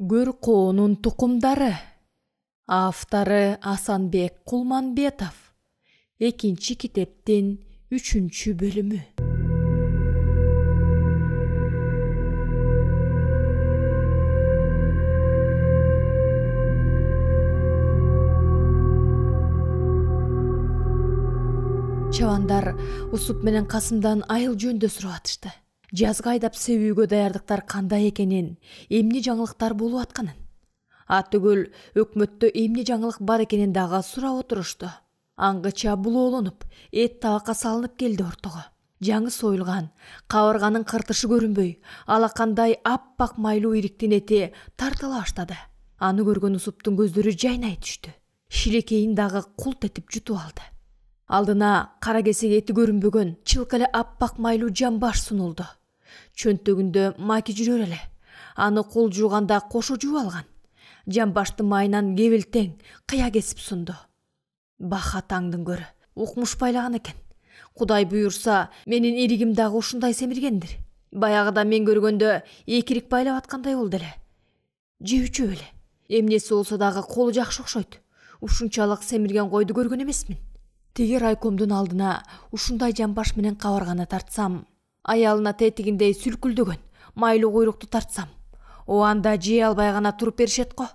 Гөр коонун тукумдары. Авторы Асанбек Кулманбетов. Экинчи китептин 3-чү бөлүмү. Чабандар Усуп менен Касымдан айыл жөнүндө суратышты. Жазга айдап себүүгө даярдыктар кандай экенин, эмне жаңылыктар болуп атканын. Атүгүл өкмөттө эмне жаңылык бар экенин дагы сурап отурушту. Аңгыча булоолонуп, эт табакка салынып келди ортого. Жаңы союлган, кабырганын кыртышы көрүнбөй, алакандай аппак майлуу ириктин эти тартыла баштады. Аны көргөн Усуптун көздөрү жайнай түштү. Шилекейин дагы култ этип жутуп алды. Алдына кара кесек эти көрүнбөгөн чылк эле аппак майлуу жамбаш сунулду. Чөнтөгүндө маки жүрөр эле. Аны кол жууганда кошо жууп алган. Жамбаштын майынан кебилтең кыя кесип сунду. Баха таңдын көрү, укмуш байлаган экен. Кудай буйурса, менин иригим дагы ушундай семиргендир. Баягыда мен көргөндө экирик байлап аткандай болду эле. Жебүчө эле. Эмнеси болсо дагы колу жакшы окшойт. Ушунчалык семирген койду көргөн эмесмин. Теги райкомдун алдына ушундай жамбаш менен кабарганы тартсам, аялына тетигиндей сүлкүлдөгөн майлуу куйрукту тартсам, анда жей албай гана туруп беришет го.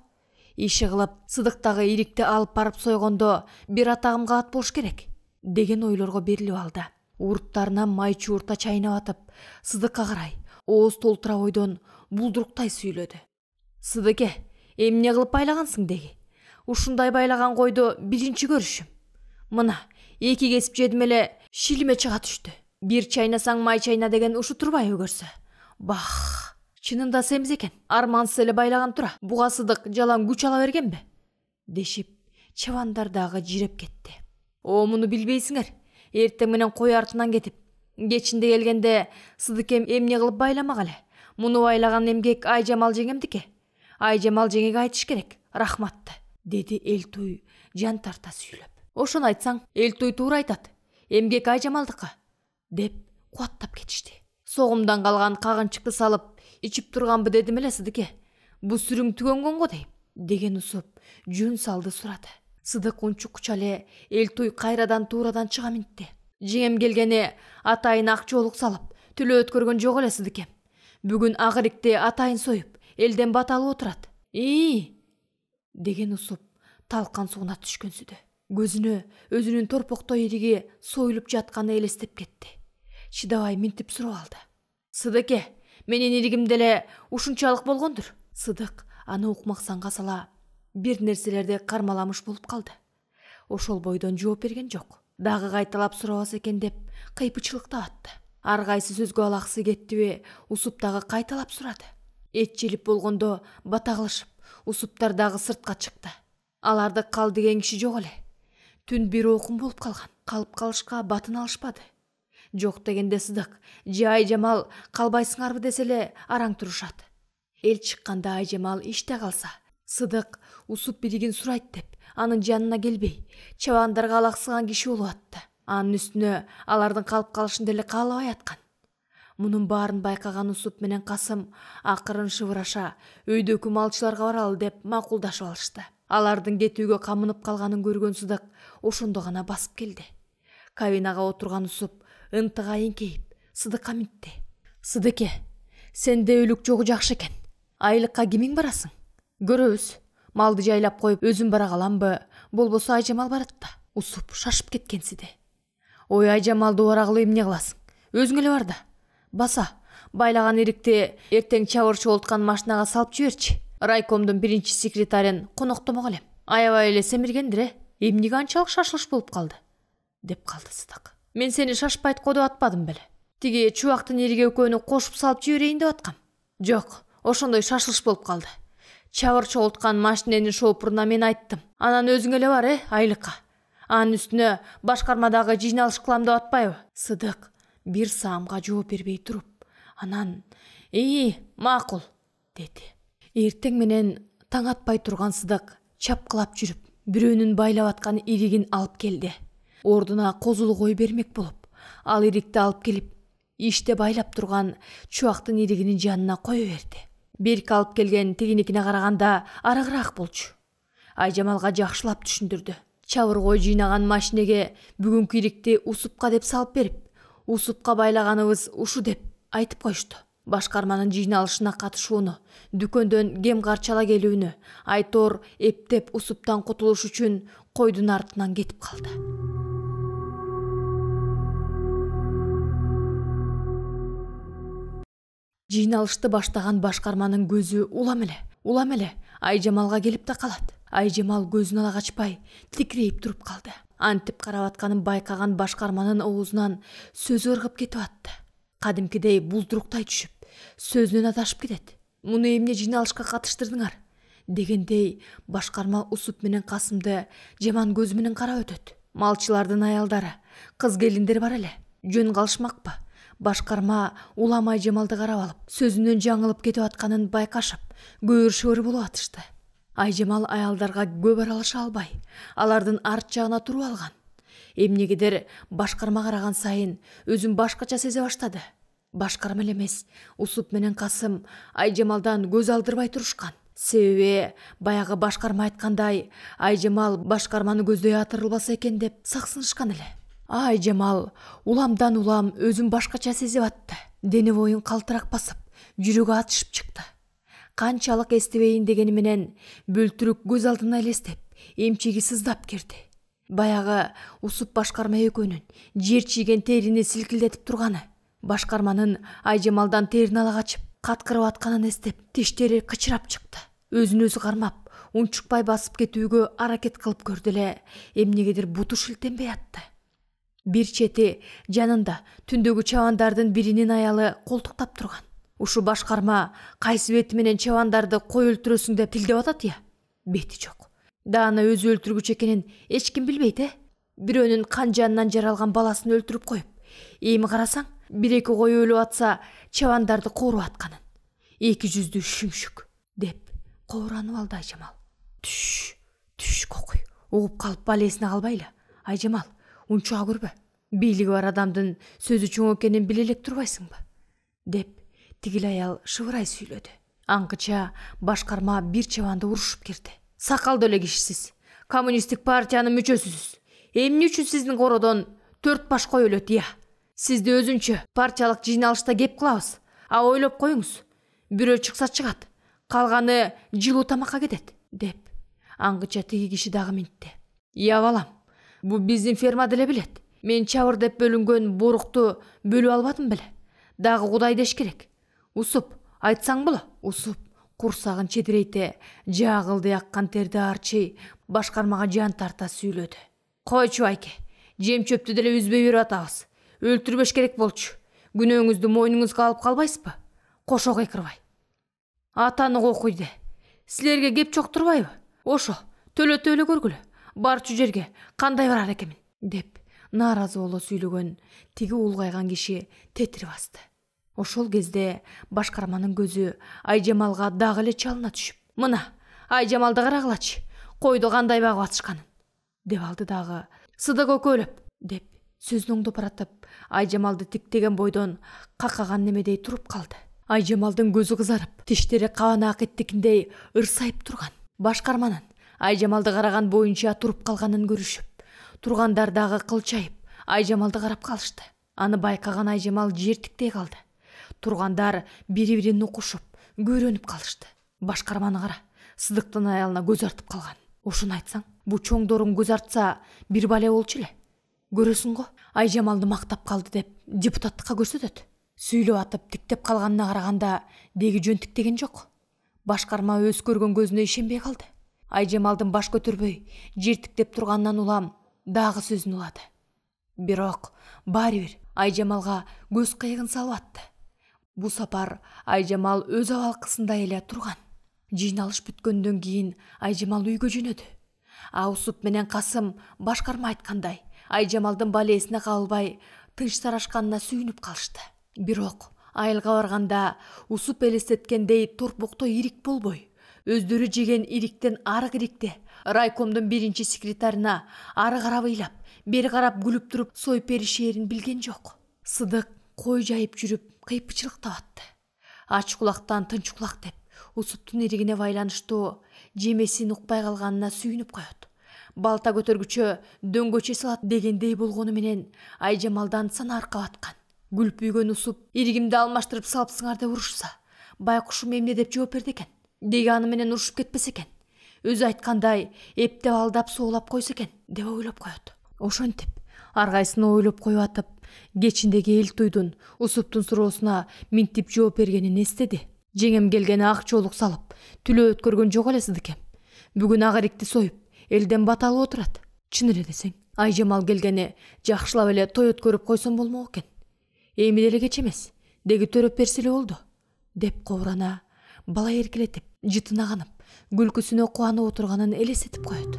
Иши кылып, сыдыктагы ирикти алып барып сойгондо бир атагым каат болуш керек деген ойлорго берилип алды. Уруттарынан май чуурта чайнап атып, Сыдыкка карай ооз толтура бойдон булдуруктай сүйлөдү. Сыдыке, эмне кылып байлагансың деги? Ушундай байлаган койду биринчи көрүшүм. Мына, эки кесип жедим эле шилиме чыга түштү. Бир чайнасаң май чайна деген ушу турбайбы көрсө? Бах, чынында семиз экен. Армансыз эле байлаган тура. Буга Сыдык жалаң күч ала бергенби? Дешип, чабандар дагы жиреп кетти. Муну билбейсиңер. Эртең менен кой артынан кетип, кечинде келгенде Сыдык эмне кылып байламак эле. Муну байлаган эмгек Айжамал жеңемдике. Айжамал жеңеге айтыш керек. Рахматты, деди Элтуй жан тарта сүйлөп. Ошону айтсаң, Элтуй туура айтат. Эмгек Айжамалдыкы, деп кубаттап кетишти. Согумдан калган кагынчыкты салып, ичип турганбы дедим эле Сыдыке. Бу сүрүң түгөнгөн го дейм, деген Усуп жөн салды сурады. Сыдык унчук куча эле Элтуй кайрадан туурадан чыга минтти. Жеңем келгени атайын ак жоолук салып, түлөө өткөргөн жок эле Сыдыке. Бүгүн агырикти атайын союп, элден бат алып отурат. Деген Усуп талкан сууна түшкөнсүдө. Көзүнө өзүнүн торпоктой ириги союлуп жатканы элестеп кетти. Чыдабай минтип сурап алды. Сыдыке, менин иригимде эле ушунчалык болгондур. Сыдык аны укмаксанга сала бир нерселерди кармаламыш болуп калды. Ошол бойдон жооп берген жок. Дагы кайталап сурабаса экен деп кыйпычылыктап атты. Ар кайсы сөзгө алаксы кеттиби, Усуп дагы кайталап сурады. Эт желип болгондо бата кылышып, Усуптар дагы сыртка чыкты. Аларды кал деген киши жок эле. Түн бир окум болуп калган. Калып калышка батын алышпады. Жок дегенде Сыдык же Айжамал калбайсыңарбы десе эле араң турушат. Эл чыкканда Айжамал иште калса, Сыдык Усуп биригин сурайт деп, анын жанына келбей, чабандарга алаксыган киши болуп атты. Анын үстүнө алардын калып калышын деле каалабай аткан. Мунун баарын байкаган Усуп менен Касым акырын шыбыраша өйдөкү малчыларга баралы деп макулдашып алышты. Алардын кетүүгө камынып калганын көргөн Сыдык ошондо гана басып келди. Кабинага отурган Усуп ынтыга эңкейип Сыдыкка минтти. Сыдыке, сенде өлүк жогу жакшы экен. Айлыкка кимиң барасың? Көрөбүз. Малды жайлап коюп өзүм бара каламбы, болбосо Айжамал барат да. Усуп шашып кеткенсиде. Ой, Айжамалды барагылы эмне кыласың? Өзүң эле бар да. Баса, байлаган ирикти эртең чабырчы болуткан машинага салып жиберчи. Райкомдун биринчи секретарин коноктомок элем. Аябай эле семиргендир, эмнеге анчалык шашылыш болуп калды? Деп калды Сыдык. Мен сени шашпайт го деп атпадым беле. Тиги чубактын ириги экөөнү кошуп салып жиберейин деп аткам. Жок, ошондой шашылыш болуп калды. Чабырчы болуткан машиненин шоопуруна мен айттым. Анан өзүң эле бар, айлыкка. Анын үстүнө башкармадагы жыйналыш кылам деп атпайбы? Сыдык бир саамга жооп бербей туруп, анан макул, деди. Эртең менен таң атпай турган Сыдык чапкылап жүрүп, бирөөнүн байлап аткан иригин алып келди. Ордуна козулу кой бермек болуп, ал ирикти алып келип, иште байлап турган чубактын иригинин жанына кое берди. Берки алып келген тигиникине караганда арыгыраак болчу. Айжамалга жакшылап түшүндүрдү. Чабыргой жыйнаган машинеге бүгүнкү ирикти Усупка деп салып берип, Усупка байлаганыбыз ушу деп айтып коюшту. Башкарманын жыйналышына катышууну, дүкөндөн кем карчала келүүнү Айтор эптеп Усуптан кутулуш үчүн койдун артынан кетип калды. Жыйналышты баштаган башкарманын көзү улам эле Айжамалга келип да калат. Айжамал көзүн ала качпай тикирейип туруп калды. Антип карап атканын байкаган башкарманын оозунан сөзү ыргып кетип атты. Кадимкидей булдуруктай түшүп, сөзүнөн адашып кетет. Муну эмне жыйналышка катыштырдыңар? Дегендей башкарма Усуп менен Касымды жаман көзү менен карап өтөт. Малчылардын аялдары, кыз келиндер бар эле. Жөн калышмакпы? Башкарма улам Айжамалды карап алып, сөзүнөн жаңылып кетип атканын байкашып, көөр болуп атышты. Айжамал аялдарга көп аралаша албай, алардын арт жагына туруп алган. Эмнегедер башкарма караган сайын өзүн башкача сезе баштады. Башкарма эле эмес, Усуп менен Касым Айжамалдан көз алдырбай турушкан. Себеби баягы башкарма айткандай, Айжамал башкарманы көздөй атырылбаса экен деп саксынышкан эле. Айжамал уламдан улам өзүн башкача сезип атты. Дени боюн калтырак басып, жүрөгү атышып чыкты. Канчалык эстебейин дегени менен бөлтүрүк көз алдына элестеп, эмчеги сыздап кирди. Баягы Усуп башкарма экөөнүн жер чийген терини силкилдетип турганы, башкарманын Айжамалдан терин ала качып, каткырып атканын эстеп, тиштери кычырап чыкты. Өзүн өзү кармап, унчукпай басып кетүүгө аракет кылып көрдү эле, эмнегедир буту шилтенбей атты. Бир чети жанында түндөгү чабандардын биринин аялы колтуктап турган. Ушу башкарма кайсы бети менен чабандарды кой өлтүрөсүң деп тилдеп атат я? Бети жок. Даана өзү өлтүргүч экенин эч ким билбейт, Бирөөнүн кан жанынан жаралган баласын өлтүрүп коюп, эми карасаң, бир-эки кой өлүп атса, чабандарды кооруп атканын. Эки жүздүү шүмшүк деп кооранып алды Айжамал. Түш кокуй. Угуп калып балесине калбайлы. Айжамал, унчуга көрбө. Бийлиги бар адамдын сөзү чоң экенин биле элек турбайсыңбы? Деп тигил аял шыбырай сүйлөдү. Аңкыча башкарма бир чабанды урушуп кирди. Сакалдуу эле кишисиз, коммунисттик партиянын мүчөсүсүз. Эмне үчүн сиздин кородон 4 баш кой өлөт, Сизди өзүнчө партиялык жыйналышта кеп кылабыз. А ойлоп коюңуз. Бирөө чыкса чыгат, калганы жылуу тамакка кетет, деп. Аңгыча тиги киши дагы минтти. Балам, бу биздин ферма деле билет. Мен чабыр деп бөлүнгөн борукту бөлүп албадым беле. Дагы Кудай деш керек. Усуп, айтсаң боло. Усуп курсагын чедирейте, жаагылды яккан терди арчый, башкармага жан тарта сүйлөдү. Койчу байке, жем чөптү деле үзбөй берип атабыз. Өлтүрбөш керек болчу. Күнөөңүздү мойнуңузга алып калбайсызбы? Кошо кыйкырбай. Атаны кокуйду. Силерге кеп чоктурбайбы? Ошо, төлөтө эле көргүлө. Барчу жерге кандай барар экенмин, деп нааразы боло сүйлөгөн тиги улгайган киши тетири басты. Ошол кезде башкарманын көзү Айжамалга дагы эле чалына түшүп, "Мына, Айжамалды карагылачы, койду кандай багып атышканын", деп алды дагы. "Сыдык өкөлөп", деп сөзүн оңдоп баратып, Айжамалды тиктеген бойдон какаган немедей туруп калды. Айжамалдын көзү кызарып, тиштери кабана акеттикиндей ырсайып турган. Башкарманын Айжамалды караган боюнча туруп калганын көрүшүп, тургандар дагы кылчайып Айжамалды карап калышты. Аны байкаган Айжамал жертиктей калды. Тургандар бири-бирин укушуп, көөрөнүп калышты. Башкарманы кара, Сыдыктын аялына көз артып калган. Ошону айтсаң, бу чоңдорун көз артса, бир бале болчу эле. Көрөсүң го, Айжамалды мактап калды деп депутаттыкка көрсөтөт. Сүйлөп атып тиктеп калганына караганда деги жөн тиктеген жок. Башкарма өз көргөн көзүнө ишенбей калды. Айжамалдын баш көтөрбөй, жертиктеп турганынан улам дагы сөзүн улады. Бирок баары бир Айжамалга көз кыйыгын салып атты. Бу сапар Айжамал өз абалкысында эле турган. Жыйналыш бүткөндөн кийин Айжамал үйгө жөнөдү. Усуп менен Касым башкарма айткандай, Айжамалдын балесине кабылбай тынч тарашканына сүйүнүп калышты. Бирок айылга барганда Усуп элестеткендей торпоктой ирик болбой, өздөрү жеген ириктен арык ирикти райкомдун биринчи секретарына ары карап ыйлап, бери карап күлүп туруп союп беришээрин билген жок. Сыдык кой жайып жүрүп кыйпычылыктап атты. Ач кулактан тынч кулак деп Усуптун иригине байланыштуу жемесин укпай калганына сүйүнүп коет. Балта көтөргүчө дөңгөчө салат дегендей болгону менен Айжамалдан санарка баткан. Гүлпүйгөн усуп иригимди алмаштырып салыпсыңар деп урушса, байкушум эмне деп жооп берди экен. Деги аны менен урушуп кетпесе экен. Өзү айткандай эптеп алдап соолап койсо экен деп ойлоп коет. Ошентип ар кайсыны ойлоп коюп атып, кечиндеги эл туйдун усуптун суроосуна минтип жооп бергенин эстеди. Жеңем келгени ак чоолук салып, түлөө өткөргөн жок эле сыдыкем. Бүгүн ак эрикти союп, элден бат алып отурат. Чын эле десең, Айжамал келгени жакшылап эле той өткөрүп койсом болмок экен. Эми деле кеч эмес, деги төрөп берсе эле болду, деп кобурана, бала эркелетип, жытына канып, күлкүсүнө кубанып отурганын элестетип коет.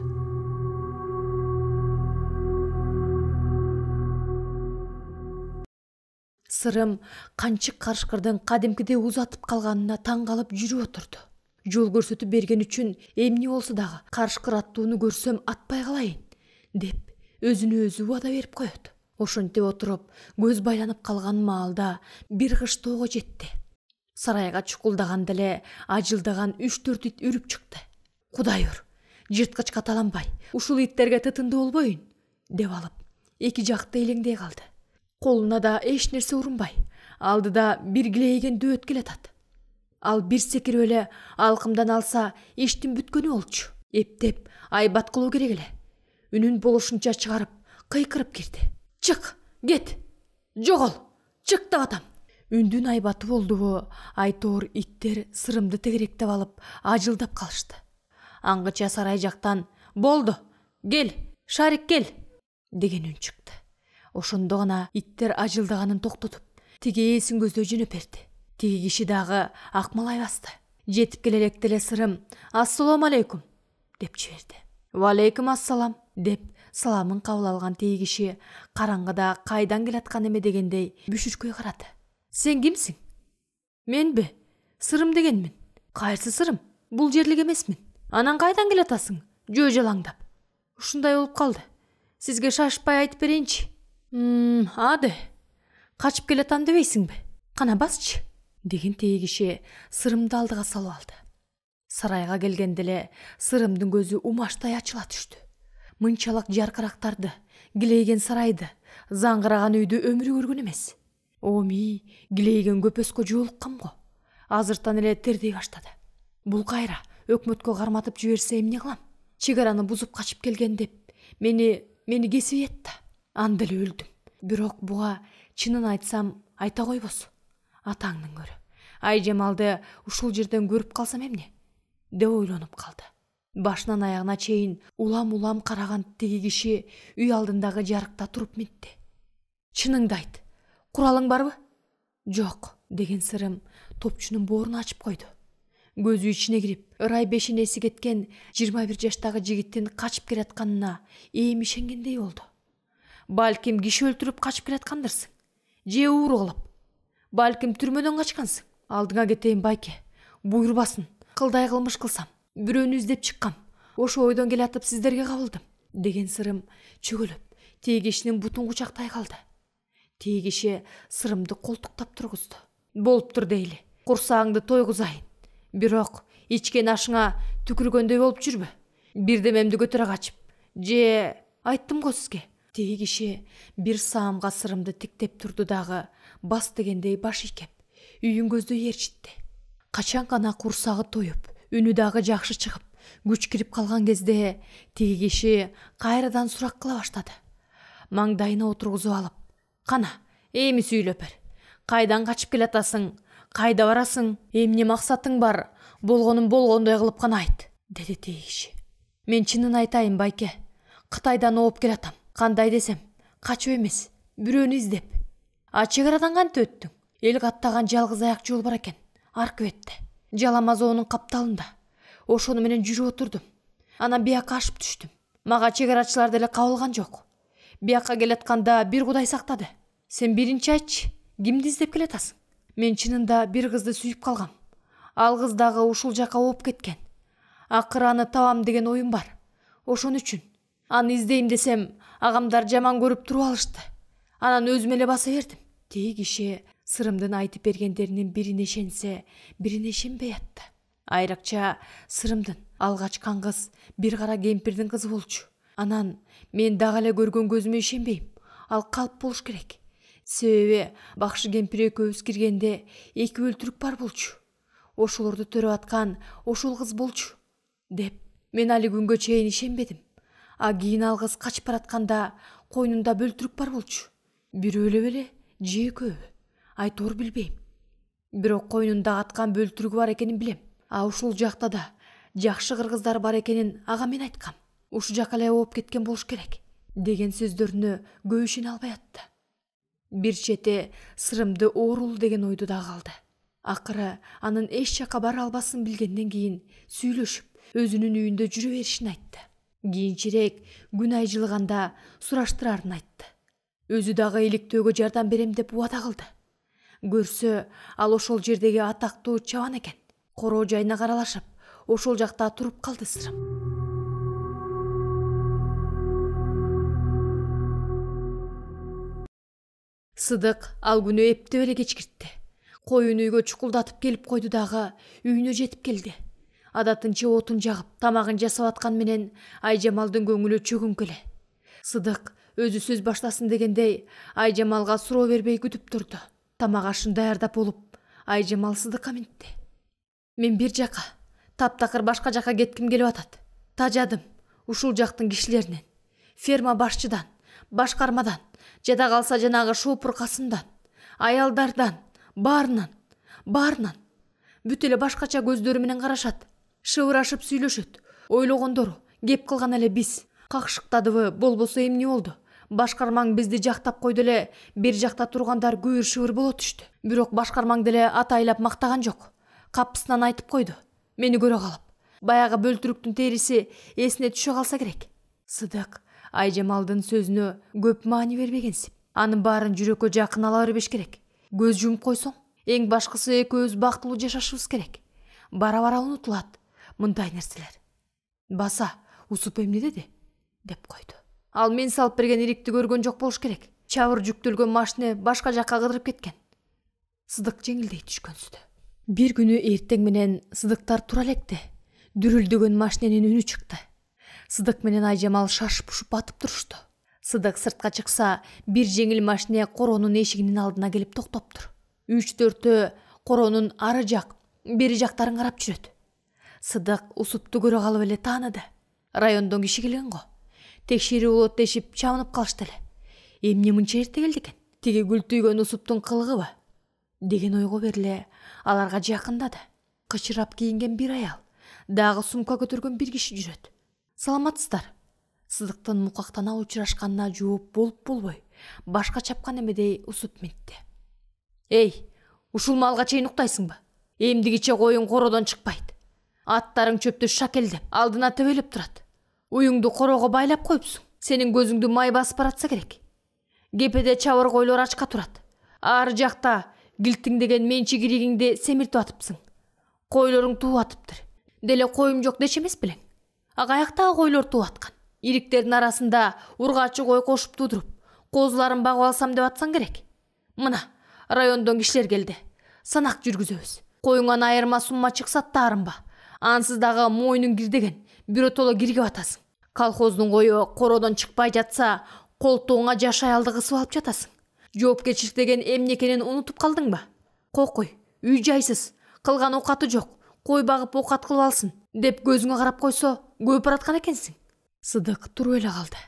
Сырым канчык карышкырдын кадимкидей узатып калганына таң калып жүрүп отурду. Жол көрсөтүп берген үчүн эмне болсо дагы карышкыр аттууну көрсөм атпай калайын, деп өзүнө өзү убада берип коет. Ошентип отуруп, көз байланып калган маалда бир кыш тоого жетти. Сарайга чукулдаганда эле ажылдаган 3-4 ит үрүп чыкты. Кудай ур, жырткыч каталанбай, ушул иттерге тытынды болбоюн, деп алып, эки жакты элеңдей калды. Колуна да эч нерсе урунбай, алдыда бир килейген дөөт келатат. Ал бир секирип эле алкымдан алса, иштин бүткөнү болчу. Эптеп айбат кылуу керек эле. Үнүн болушунча чыгарып, кыйкырып кирди. Чык, кет, жогол, чык деп атам. Үндүн айбаты болдубу, айтоор иттер Сырымды тегеректеп алып, ажылдап калышты. Аңгыча сарай жактан "Болду, кел, Шарик кел" деген үн чыкты. Ошондо гана иттер ажылдаганын токтотуп, тиги ээсин көздөй жөнөп берди. Тиги киши дагы акмалай басты. Жетип келе электе эле Сырым "Ассалому алейкум" деп жиберди. "Ва алейкум ассалам" деп саламын кабыл алган тиги киши караңгыда кайдан келаткан эме дегендей бүшүшкөй карады. "Сен кимсиң?" "Менби, Сырым дегенмин." "Кайсы Сырым? Бул жерлик эмесмин." "Анан кайдан келатасың? Жөө жалаңдап." "Ушундай болуп калды. Сизге шашпай айтып берейинчи." Ады. Качып келатам дебейсиңби? Кана басчы" деген тиги киши Сырымды алдыга салып алды. Сарайга келгенде эле Сырымдын көзү умаштай ачыла түштү. Мынчалык жаркырактарды, килейген сарайды, заңгыраган үйдү өмүрү көргөн эмес. Оми, килейген көпөскө жолуккан го. Азыртан эле тердей баштады. Бул кайра өкмөткө карматып жиберсе эмне кылам? Чек араны бузуп качып келген деп мени кесип эт да. Анда эле өлдүм. Бирок буга чынын айтсам айта койбосу. Атаңдын көрү. Айжамалды ушул жерден көрүп калсам эмне? Деп ойлонуп калды. Башынан аягына чейин улам караган тиги киши үй алдындагы жарыкта туруп митти. "Чыныңды айт. Куралың барбы?" "Жок" деген Сырым топчунун боорун ачып койду. Көзү ичине кирип, ырай бешенеси кеткен 21 жаштагы жигиттин качып келатканына эми ишенгендей болду. "Балким киши өлтүрүп качып келаткандырсың. Же ууру кылып. Балким түрмөдөн качкансың. Алдыңа кетейин байке. Буйрбасын. Кылдай кылмыш кылсам, бирөөнү издеп чыккам. Ошо ойдон келатып сиздерге кабылдым" деген Сырым чөгөлөп, тиги кишинин бутун кучактай калды. Тиги киши Сырымды колтуктап тургузду. "Болуптур дейли. Курсагыңды тойгузайын. Бирок ичкен ашыңа түкүргөндөй болуп жүрбө. Бирдемемди көтөрө качып. Же айттым го сизге." Тиги киши бир саамга Сырымды тиктеп турду дагы, бас дегендей баш ийкеп, үйүн көздөй ээрчитти. Качан гана курсагы тоюп, үнү дагы жакшы чыгып, күч кирип калган кезде тиги киши кайрадан сурак кыла баштады. Маңдайына отургузуп алып, "Кана, эми сүйлөп бер. Кайдан качып келатасың? Кайда барасың? Эмне максатың бар? Болгонун болгондой кылып гана айт" деди тиги киши. "Мен чынын айтайын байке. Кытайдан ооп келатам. Кандай десем, качып эмес, бирөөнү издеп." "Чек арадан кантип өттүң?" "Эл каттаган жалгыз аяк жол бар экен. Аркы бетте. Жаламазоонун капталында. Ошону менен жүрүп отурдум. Анан бияка ашып түштүм. Мага чек арачылар деле кабылган жок. Бияка келатканда бир Кудай сактады. Сен биринчи айтчы, кимди издеп келатасың?" "Мен чынында бир кызды сүйүп калгам. Ал кыз дагы ушул жака ооп кеткен. Акыры аны табам деген оюм бар. Ошон үчүн аны издейм десем, агамдар жаман көрүп туруп алышты. Анан өзүм эле баса бердим." Тиги киши Сырымдын айтып бергендеринин бирине ишенсе, бирине ишенбей атты. Айракча Сырымдын алгачкан кыз бир кара кемпирдин кызы болчу. Анан мен дагы эле көргөн көзүмө ишенбейм. Ал калп болуш керек. Себеби бакшы кемпир экөөбүз киргенде 2 өлтүрүк бар болчу. Ошолорду төрөп аткан ошол кыз болчу деп мен али күнгө чейин ишенбедим. А кийин ал кыз качып баратканда койнунда бөлтүрүк бар болчу. Бирөө эле же экөө? Айтор билбейм. Бирок койнунда аткан бөлтүрүгү бар экенин билем. А ушул жакта да жакшы кыргыздар бар экенин ага мен айткам. Ушу жака эле ооп кеткен болуш керек деген сөздөрүнө көп ишене албай атты. Бир чети Сырымды оорулуу деген ойду да калды. Акыры анын эч жака бара албасын билгенден кийин сүйлөшүп, өзүнүн үйүндө жүрө беришин айтты. Кийинчерээк күн ай жылыганда сураштырарын айтты. Өзү дагы иликтөөгө жардам берем деп убада кылды. Көрсө, ал ошол жердеги атактуу чабан экен. Короо жайына каралашып, ошол жакта туруп калды Сырым. Сыдык ал күнү эптеп эле кечкиртти. Коюн үйгө чукулдатып келип койду дагы үйүнө жетип келди. Адатынча отун жагып, тамагын жасап аткан менен Айжамалдын көңүлү чөгүңкү эле. Сыдык өзү сөз баштасын дегендей Айжамалга суроо бербей күтүп турду. Тамак ашын даярдап болуп, Айжамал Сыдыкка мынтти. Мен бир жака, таптакыр башка жака кетким келип атат. Тажадым ушул жактын кишилеринен, ферма башчыдан, башкармадан, жада калса жанагы шопур Касымдан, аялдардан, баарынан. Бүт эле башкача көздөрү менен карашат. Шыбырашып сүйлөшөт. Ойлогондору, кеп кылган эле биз. Какшыктадыбы, болбосо эмне болду? Башкармаң бизди жактап койду эле, бир жакта тургандар күйүр шыбыр боло түштү. Бирок башкармаң деле атайлап мактаган жок. Капысынан айтып койду. Мени көрө калып. Баягы бөлтүрүктүн териси эсине түшө калса керек. Сыдык Айжамалдын сөзүнө көп маани бербегенсип. Анын баарын жүрөккө жакын ала бербеш керек. Көз жумуп койсоң, эң башкысы экөөбүз бактылуу жашашыбыз керек. Бара-бара унутулат мындай нерселер. Баса, Усуп эмне деди? Деп койду. Ал мен салып берген ирикти көргөн жок болуш керек. Чабыр жүктөлгөн машина башка жакка кыдырып кеткен. Сыдык жеңилдей түшкөнсүдө. Бир күнү эртең менен Сыдыктар тура электе. Дүрүлдөгөн машиненин үнү чыкты. Сыдык менен Айжамал шашып-пушуп батып турушту. Сыдык сыртка чыкса, бир жеңил машина коронун эшигинин алдына келип токтоптур. 3-4 коронун ары жак, бери жактарын карап жүрөт. Сыдык Усупту көрө калып эле тааныды. Райондон киши келген го. Текшерүү болот дешип чабынып калышты эле. Эмне мынча эрте келди экен? Тиги күлтүйгөн Усуптун кылыгыбы? Деген ойго бериле аларга жакындады. Кычырап кийинген бир аял, дагы сумка көтөргөн бир киши жүрөт. Саламатсыздар. Сыдыктын мукактана учурашканына жооп болбой, башка чапкан эмедей Усуп мынтти. Эй, ушул малга чейин уктайсыңбы? Эмдигиче коюң кородон чыкпайт. Аттарың чөптү шакелдеп, алдына төбөлүп турат. Уюңду корого байлап коюпсуң. Сенин көзүңдү май басып баратса керек. Кепеде чабыр койлор ачка турат. Ары жакта килтиңдеген менчи киригиңди семиртип атыпсың. Койлоруң тууп атыптыр. Деле коюм жок дечи эмес белең. А каяктагы койлор тууп аткан? Ириктердин арасында ургачы кой кошуп туудуруп, козуларын багып алсам деп атсаң керек. Мына, райондон кишилер келди. Санак жүргүзөбүз. Коюңан айырма сумма чыкса таарынба. Ансыз дагы мойнуң кирдеген, биротоло киргип атасың. Колхоздун кою кородон чыкпай жатса, колтуңа жаш аялды кысып алып жатасың. Жоопкерчилик деген эмне экенин унутуп калдыңбы? Кокуй, үй жайсыз, кылган окаты жок, кой багып окат кылып алсын деп көзүңө карап койсо, көп бараткан экенсиң. Сыдык туруп эле калды.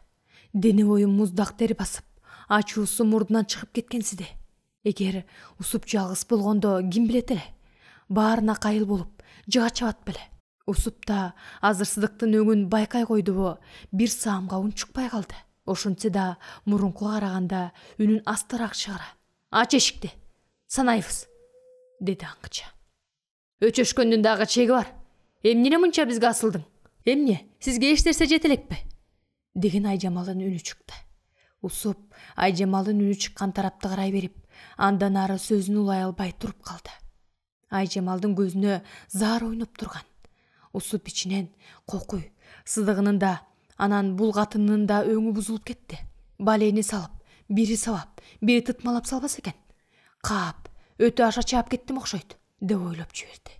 Дене бою муздак тери басып, ачуусу мурдунан чыгып кеткенсиде. Эгер Усуп жалгыз болгондо ким билет эле? Баарына кайыл болуп, жыга чабат беле. Усуп да азыр Сыдыктын өңүн байкай койдубу, бир саамга үн чыкпай калды. Ошентсе да мурункуга караганда үнүн астыраак чыгара. Ач эшикти, санайбыз, деди аңгыча. Өчөшкөндүн дагы чеги бар. Эмне мынча бизге асылдың? Эмне, сизге эч нерсе жете элекпи? Деген Айжамалдын үнү чыкты. Усуп Айжамалдын үнү чыккан тарапты карай берип, андан ары сөзүн улай албай туруп калды. Айжамалдын көзүнө заар ойноп турган. Усуп ичинен кокуй, Сыдыгынын да, анан бул катынынын да өңү бузулуп кетти. Балени салып, бири сабап, бири тытмалап салбас экен. Каап, өтө аша чаап кеттим окшойт, деп ойлоп жиберди.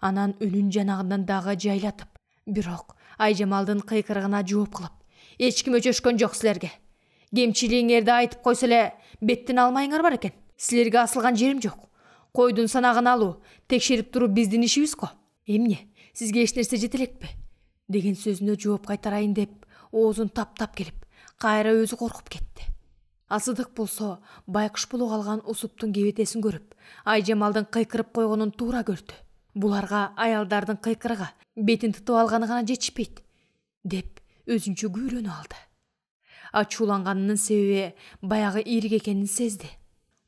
Анан үнүн жанагынан дагы жайлатып, бирок Айжамалдын кыйкырыгына жооп кылып: "Эч ким өчөшкөн жок силерге. Кемчилигиңерди айтып койсо эле беттен алмайыңар бар экен. Силерге асылган жерим жок. Койдун санагын алуу, текшерип туруу биздин ишибиз го. Эмне, сизге эч нерсе жете элекпи?" деген сөзүнө жооп кайтарайын деп оозун таптап келип, кайра өзү коркуп кетти. Асыдык болсо байкуш болуп калган Усуптун кебетесин көрүп, Айжамалдын кыйкырып койгонун туура көрдү. Буларга аялдардын кыйкырыгы бетин тытып алганы гана жетишпейт деп өзүнчө күйрөнүп алды. Ачууланганынын себеби баягы ирик экенин сезди.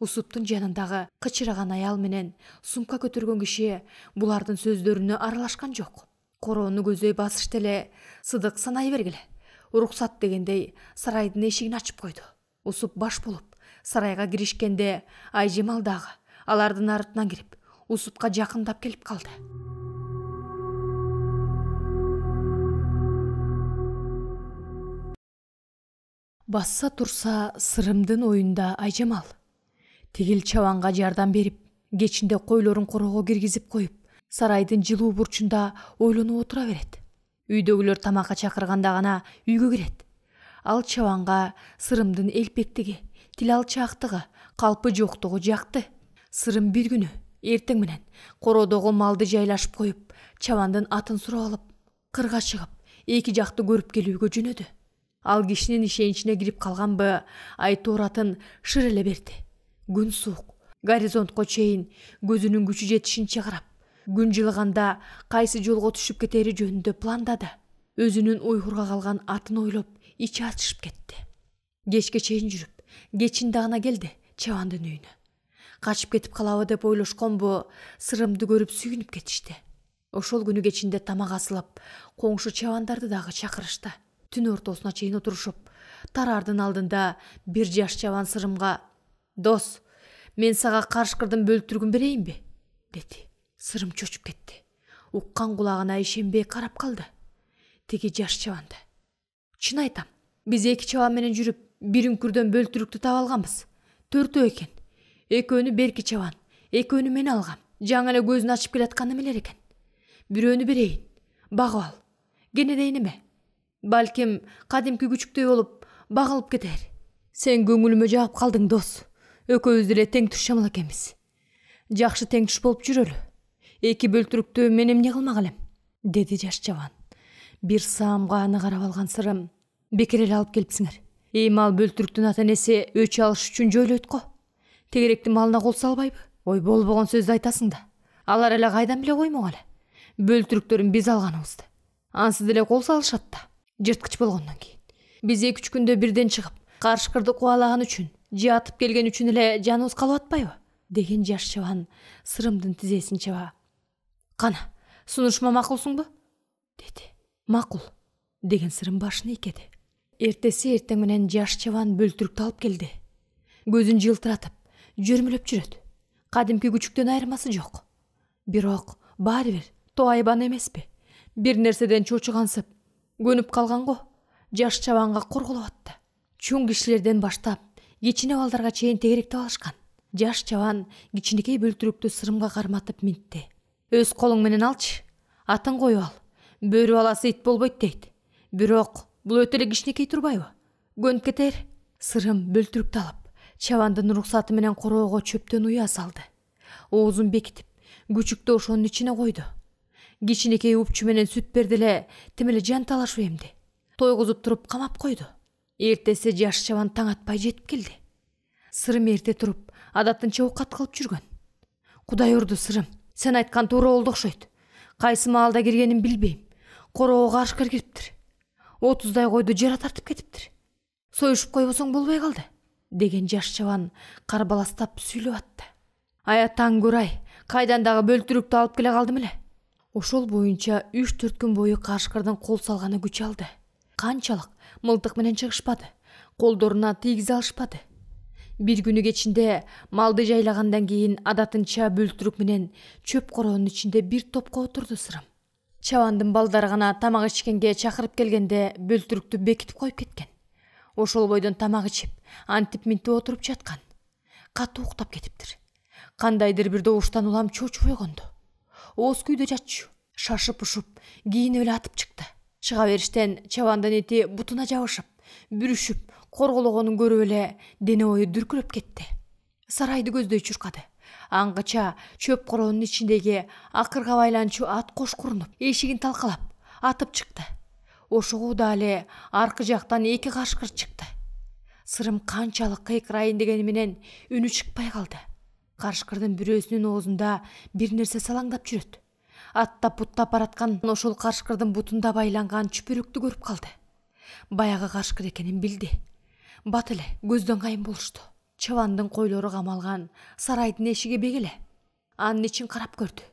Усуптун жанындагы кычыраган аял менен сумка көтөргөн киши булардын сөздөрүнө аралашкан жок. Короону көздөй басышты эле Сыдык санай бергиле. Уруксат дегендей сарайдын эшигин ачып койду. Усуп баш болуп сарайга киришкенде Айжамал дагы алардын артынан кирип, Усупка жакындап келип калды. Басса турса Сырымдын оюнда Айжамал. Тигил чабанга жардам берип, кечинде койлорун короого киргизип коюп, сарайдын жылуу бурчунда ойлонуп отура берет. Үйдөгүлөр тамакка чакырганда гана үйгө кирет. Ал чабанга Сырымдын элпектиги, тил алчаактыгы, калпы жоктугу жакты. Сырым бир күнү эртең менен короодогу малды жайлашып коюп, чабандын атын сурап алып, кырга чыгып, эки жакты көрүп келүүгө жөнөдү. Ал кишинин ишеничине кирип калганбы, айтор атын шыр эле берди. Күн суук, горизонтко чейин көзүнүн күчү жетишинче карап, күн жылыганда кайсы жолго түшүп кетери жөнүндө пландады. Өзүнүн уйгурга калган атын ойлоп, ичи ачышып кетти. Кечке чейин жүрүп, кечинде гана келди чабандын үйүнө. Качып кетип калабы деп ойлошконбу, Сырымды көрүп сүйүнүп кетишти. Ошол күнү кечинде тамак асылып, коңшу чабандарды дагы чакырышты. Түн ортосуна чейин отурушуп, тарардын алдында бир жаш чабан Сырымга: "Дос, мен сага карышкырдын бөлтүрүгүн берейинби?" деди. Сырым чочуп кетти. Уккан кулагына ишенбей карап калды. Тиги жаш чабанды: "Чын айтам, биз эки чабан менен жүрүп, бир үңкүрдөн бөлтүрүктү таап алганбыз. 4 экен. Экөөнү берки чабан, экөөнү мен алгам. Жаңы эле көзүн ачып келатканы эле экен. Бирөөнү берейин, багып ал. Кенедей неме? Балким кадимки күчүктөй болуп, багылып кетер. Сен көңүлүмө жагып калдың, дос. Экөөбүз деле тең туш шамал экенбиз. Жакшы тең туш болуп жүрөлү. Эки бөлтүрүктү мен эмне кылмак элем?" деди жаш чабан. Бир саамга аны карап алган Сырым: "Бекер эле алып келипсиңер. Эми ал бөлтүрүктүн ата энеси өч алыш үчүн жойлойт го. Тегеректин малына кол салбайбы? Ой, болбогон сөздү айтасың да. Алар эле кайдан биле коймок эле. Бөлтүрүктөрүн биз алганыбызды. Ансыз деле кол салышат да. Жырткыч болгондон кийин. Биз 2-3 күндө бирден чыгып, карышкырды кубалаган үчүн, же атып келген үчүн эле жаныбыз калып атпайбы?" деген жаш чабан Сырымдын тизесин чаба: "Кана, сунушма макулсуңбу?" деди. "Макул" деген Сырым башын ийкеди. Эртеси эртең менен жаш чабан бөлтүрүктү алып келди. Көзүн жылтыратып, жөрмөлөп жүрөт. Кадимки күчүктөн айырмасы жок. Бирок баары бир то айбан эмеспи? Бир нерседен чочугансып, көнүп калган го. Жаш чабанга корголоп атты. Чоң кишилерден баштап, кичине балдарга чейин тегеректеп алышкан. Жаш чабан кичинекей бөлтүрүктү Сырымга карматып минтти. "Өз колуң менен алчы. Атын коюп ал. Бөрү баласы ит болбойт дейт. Бирок бул өтө эле кичинекей турбайбы? Көнүп кетер." Сырым бөлтүрүктү алып, чабандын уруксаты менен короого чөптөн уя салды. Оозун бекитип, күчүктү ошонун ичине койду. Кичинекей упчу менен сүт берди эле, тим эле жан талашып эмди. Тойгузуп туруп камап койду. Эртеси жаш чабан таң атпай жетип келди. Сырым эрте туруп, адатынча оокат кылып жүргөн. "Кудай урду, Сырым, сен айткан туура болду окшойт. Кайсы маалда киргенин билбейм. Короого карышкыр кириптир. 30дай койду жара тартып кетиптир. Союшуп койбосоң болбой калды" деген жаш чабан карбаластап сүйлөп атты. "Ая таң көрай, кайдан дагы бөлтүрүктү алып келе калдым эле." Ошол боюнча 3-4 күн бою карышкырдын кол салганы күч алды. Канчалык мылтык менен чыгышпады, колдоруна тийгизе алышпады. Бир күнү кечинде малды жайлагандан кийин адатынча бөлтүрүк менен чөп короонун ичинде бир топко отурду Сырым. Чабандын балдары гана тамак ичкенге чакырып келгенде бөлтүрүктү бекитип коюп кеткен. Ошол бойдон тамак ичип, антип минтип отуруп жаткан. Катуу уктап кетиптир. Кандайдыр бир добуштан улам чочуп ойгонду. ооз күйдө жатчу. Шашып ушуп кийинип эле атып чыкты. Чыга бериштен чабандын эти бутуна жабышып, бүрүшүп, коргологонун көрүп эле дене бою дүркүрөп кетти. Сарайды көздөй чуркады. Аңгыча чөп короонун ичиндеги акырга байланчу ат кош курунуп, эшигин талкалап атып чыкты. Ошого да эле аркы жактан 2 кашкыр чыкты. Сырым канчалык кыйкырайын дегени менен үнү чыкпай калды. Кашкырдын бирөөсүнүн оозунда бир нерсе салаңдап жүрөт. Аттап буттап бараткан ошол кашкырдын бутунда байланган чүпүрөктү көрүп калды. Баягы кашкыр экенин билди. Бат эле көздөн кайын болушту. Чабандын койлору камалган сарайдын эшиги бек эле. Анын ичин карап көрдү.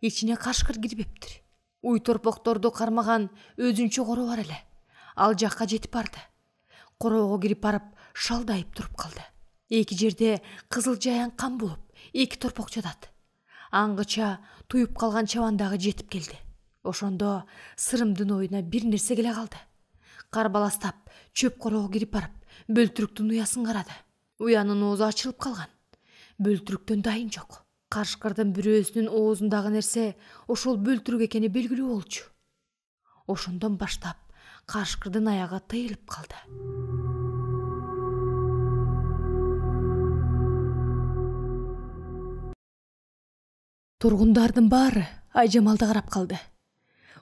Ичине кашкыр кирбептир. Уй торпокторду кармаган өзүнчө коро бар эле. Ал жакка жетип барды. Короого кирип барып шалдайып туруп калды. Эки жерде кызыл жаян кан болуп, 2 торпок жатат. Аңгыча туюп калган чабан дагы жетип келди. Ошондо сырымдын оюна бир нерсе келе калды. Карбаластап чөп короого кирип барып, бөлтүрүктүн уясын карады. Уянын оозу ачылып калган. Бөлтүрүктөн дайын жок. Кашкырдын бирөөсүнүн оозундагы нерсе ошол бөлтүрүк экени белгилүү болчу. Ошондон баштап кашкырдын аягы тыйылып калды. Тургундардын баары Айжамалды карап калды.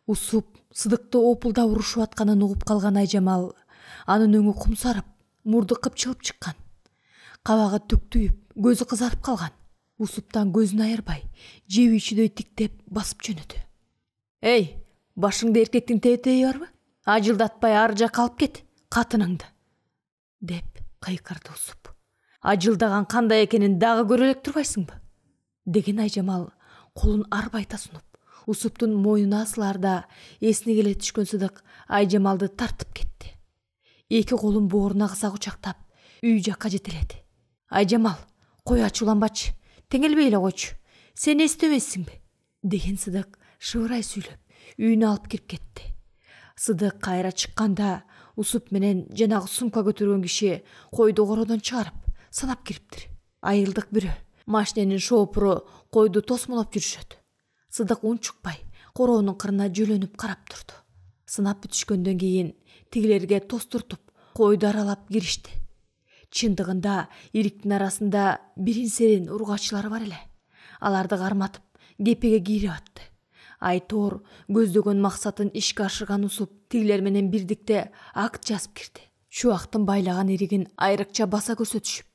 Усуп, Сыдыкты опулда урушуп атканын угуп калган Айжамал, анын өңү кумсарып, мурду кыпчылып чыккан. Кабагы түктүйүп, көзү кызарып калган. Усуптан көзүн айырбай, жеп ичидөй тиктеп басып жөнөдү. «Эй, башыңда эркектин тетеги барбы? Ажылдатпай ар жакка алып кет, катыныңды!» деп кыйкырды Усуп. «Ажылдаган кандай экенин дагы көрө элек турбайсыңбы?» деген Айжамал колун арбайта сунуп, Усуптун мойнуна асыларда эсине келе түшкөн Сыдык Айжамалды тартып кетти. 2 колун бооруна кыса кучактап, үй жакка жетеледи. «Айжамал, кой ачууланбачы, теңелбей эле койчу. Сен эсте эмессиңби?» деген Сыдык шыбырай сүйлөп, үйүнө алып кирип кетти. Сыдык кайра чыкканда Усуп менен жанагы сумка көтөргөн киши койду кородон чыгарып, санап кириптир. Айылдык бирөө машиненин шоопуру койду тосмолоп жүрүшөт. Сыдык унчукпай короонун кырына жөлөнүп карап турду. Сынап бүтүшкөндөн кийин тигилерге тостуртуп, койду аралап киришти. Чындыгында ириктин арасында бирин-серин ургачылар бар эле. Аларды карматып, кепеге кийирип атты. Айтор көздөгөн максатын ишке ашырган Усуп тигилер менен бирдикте акт жазып кирди. Чубактын байлаган иригин айрыкча баса көрсөтүшүп,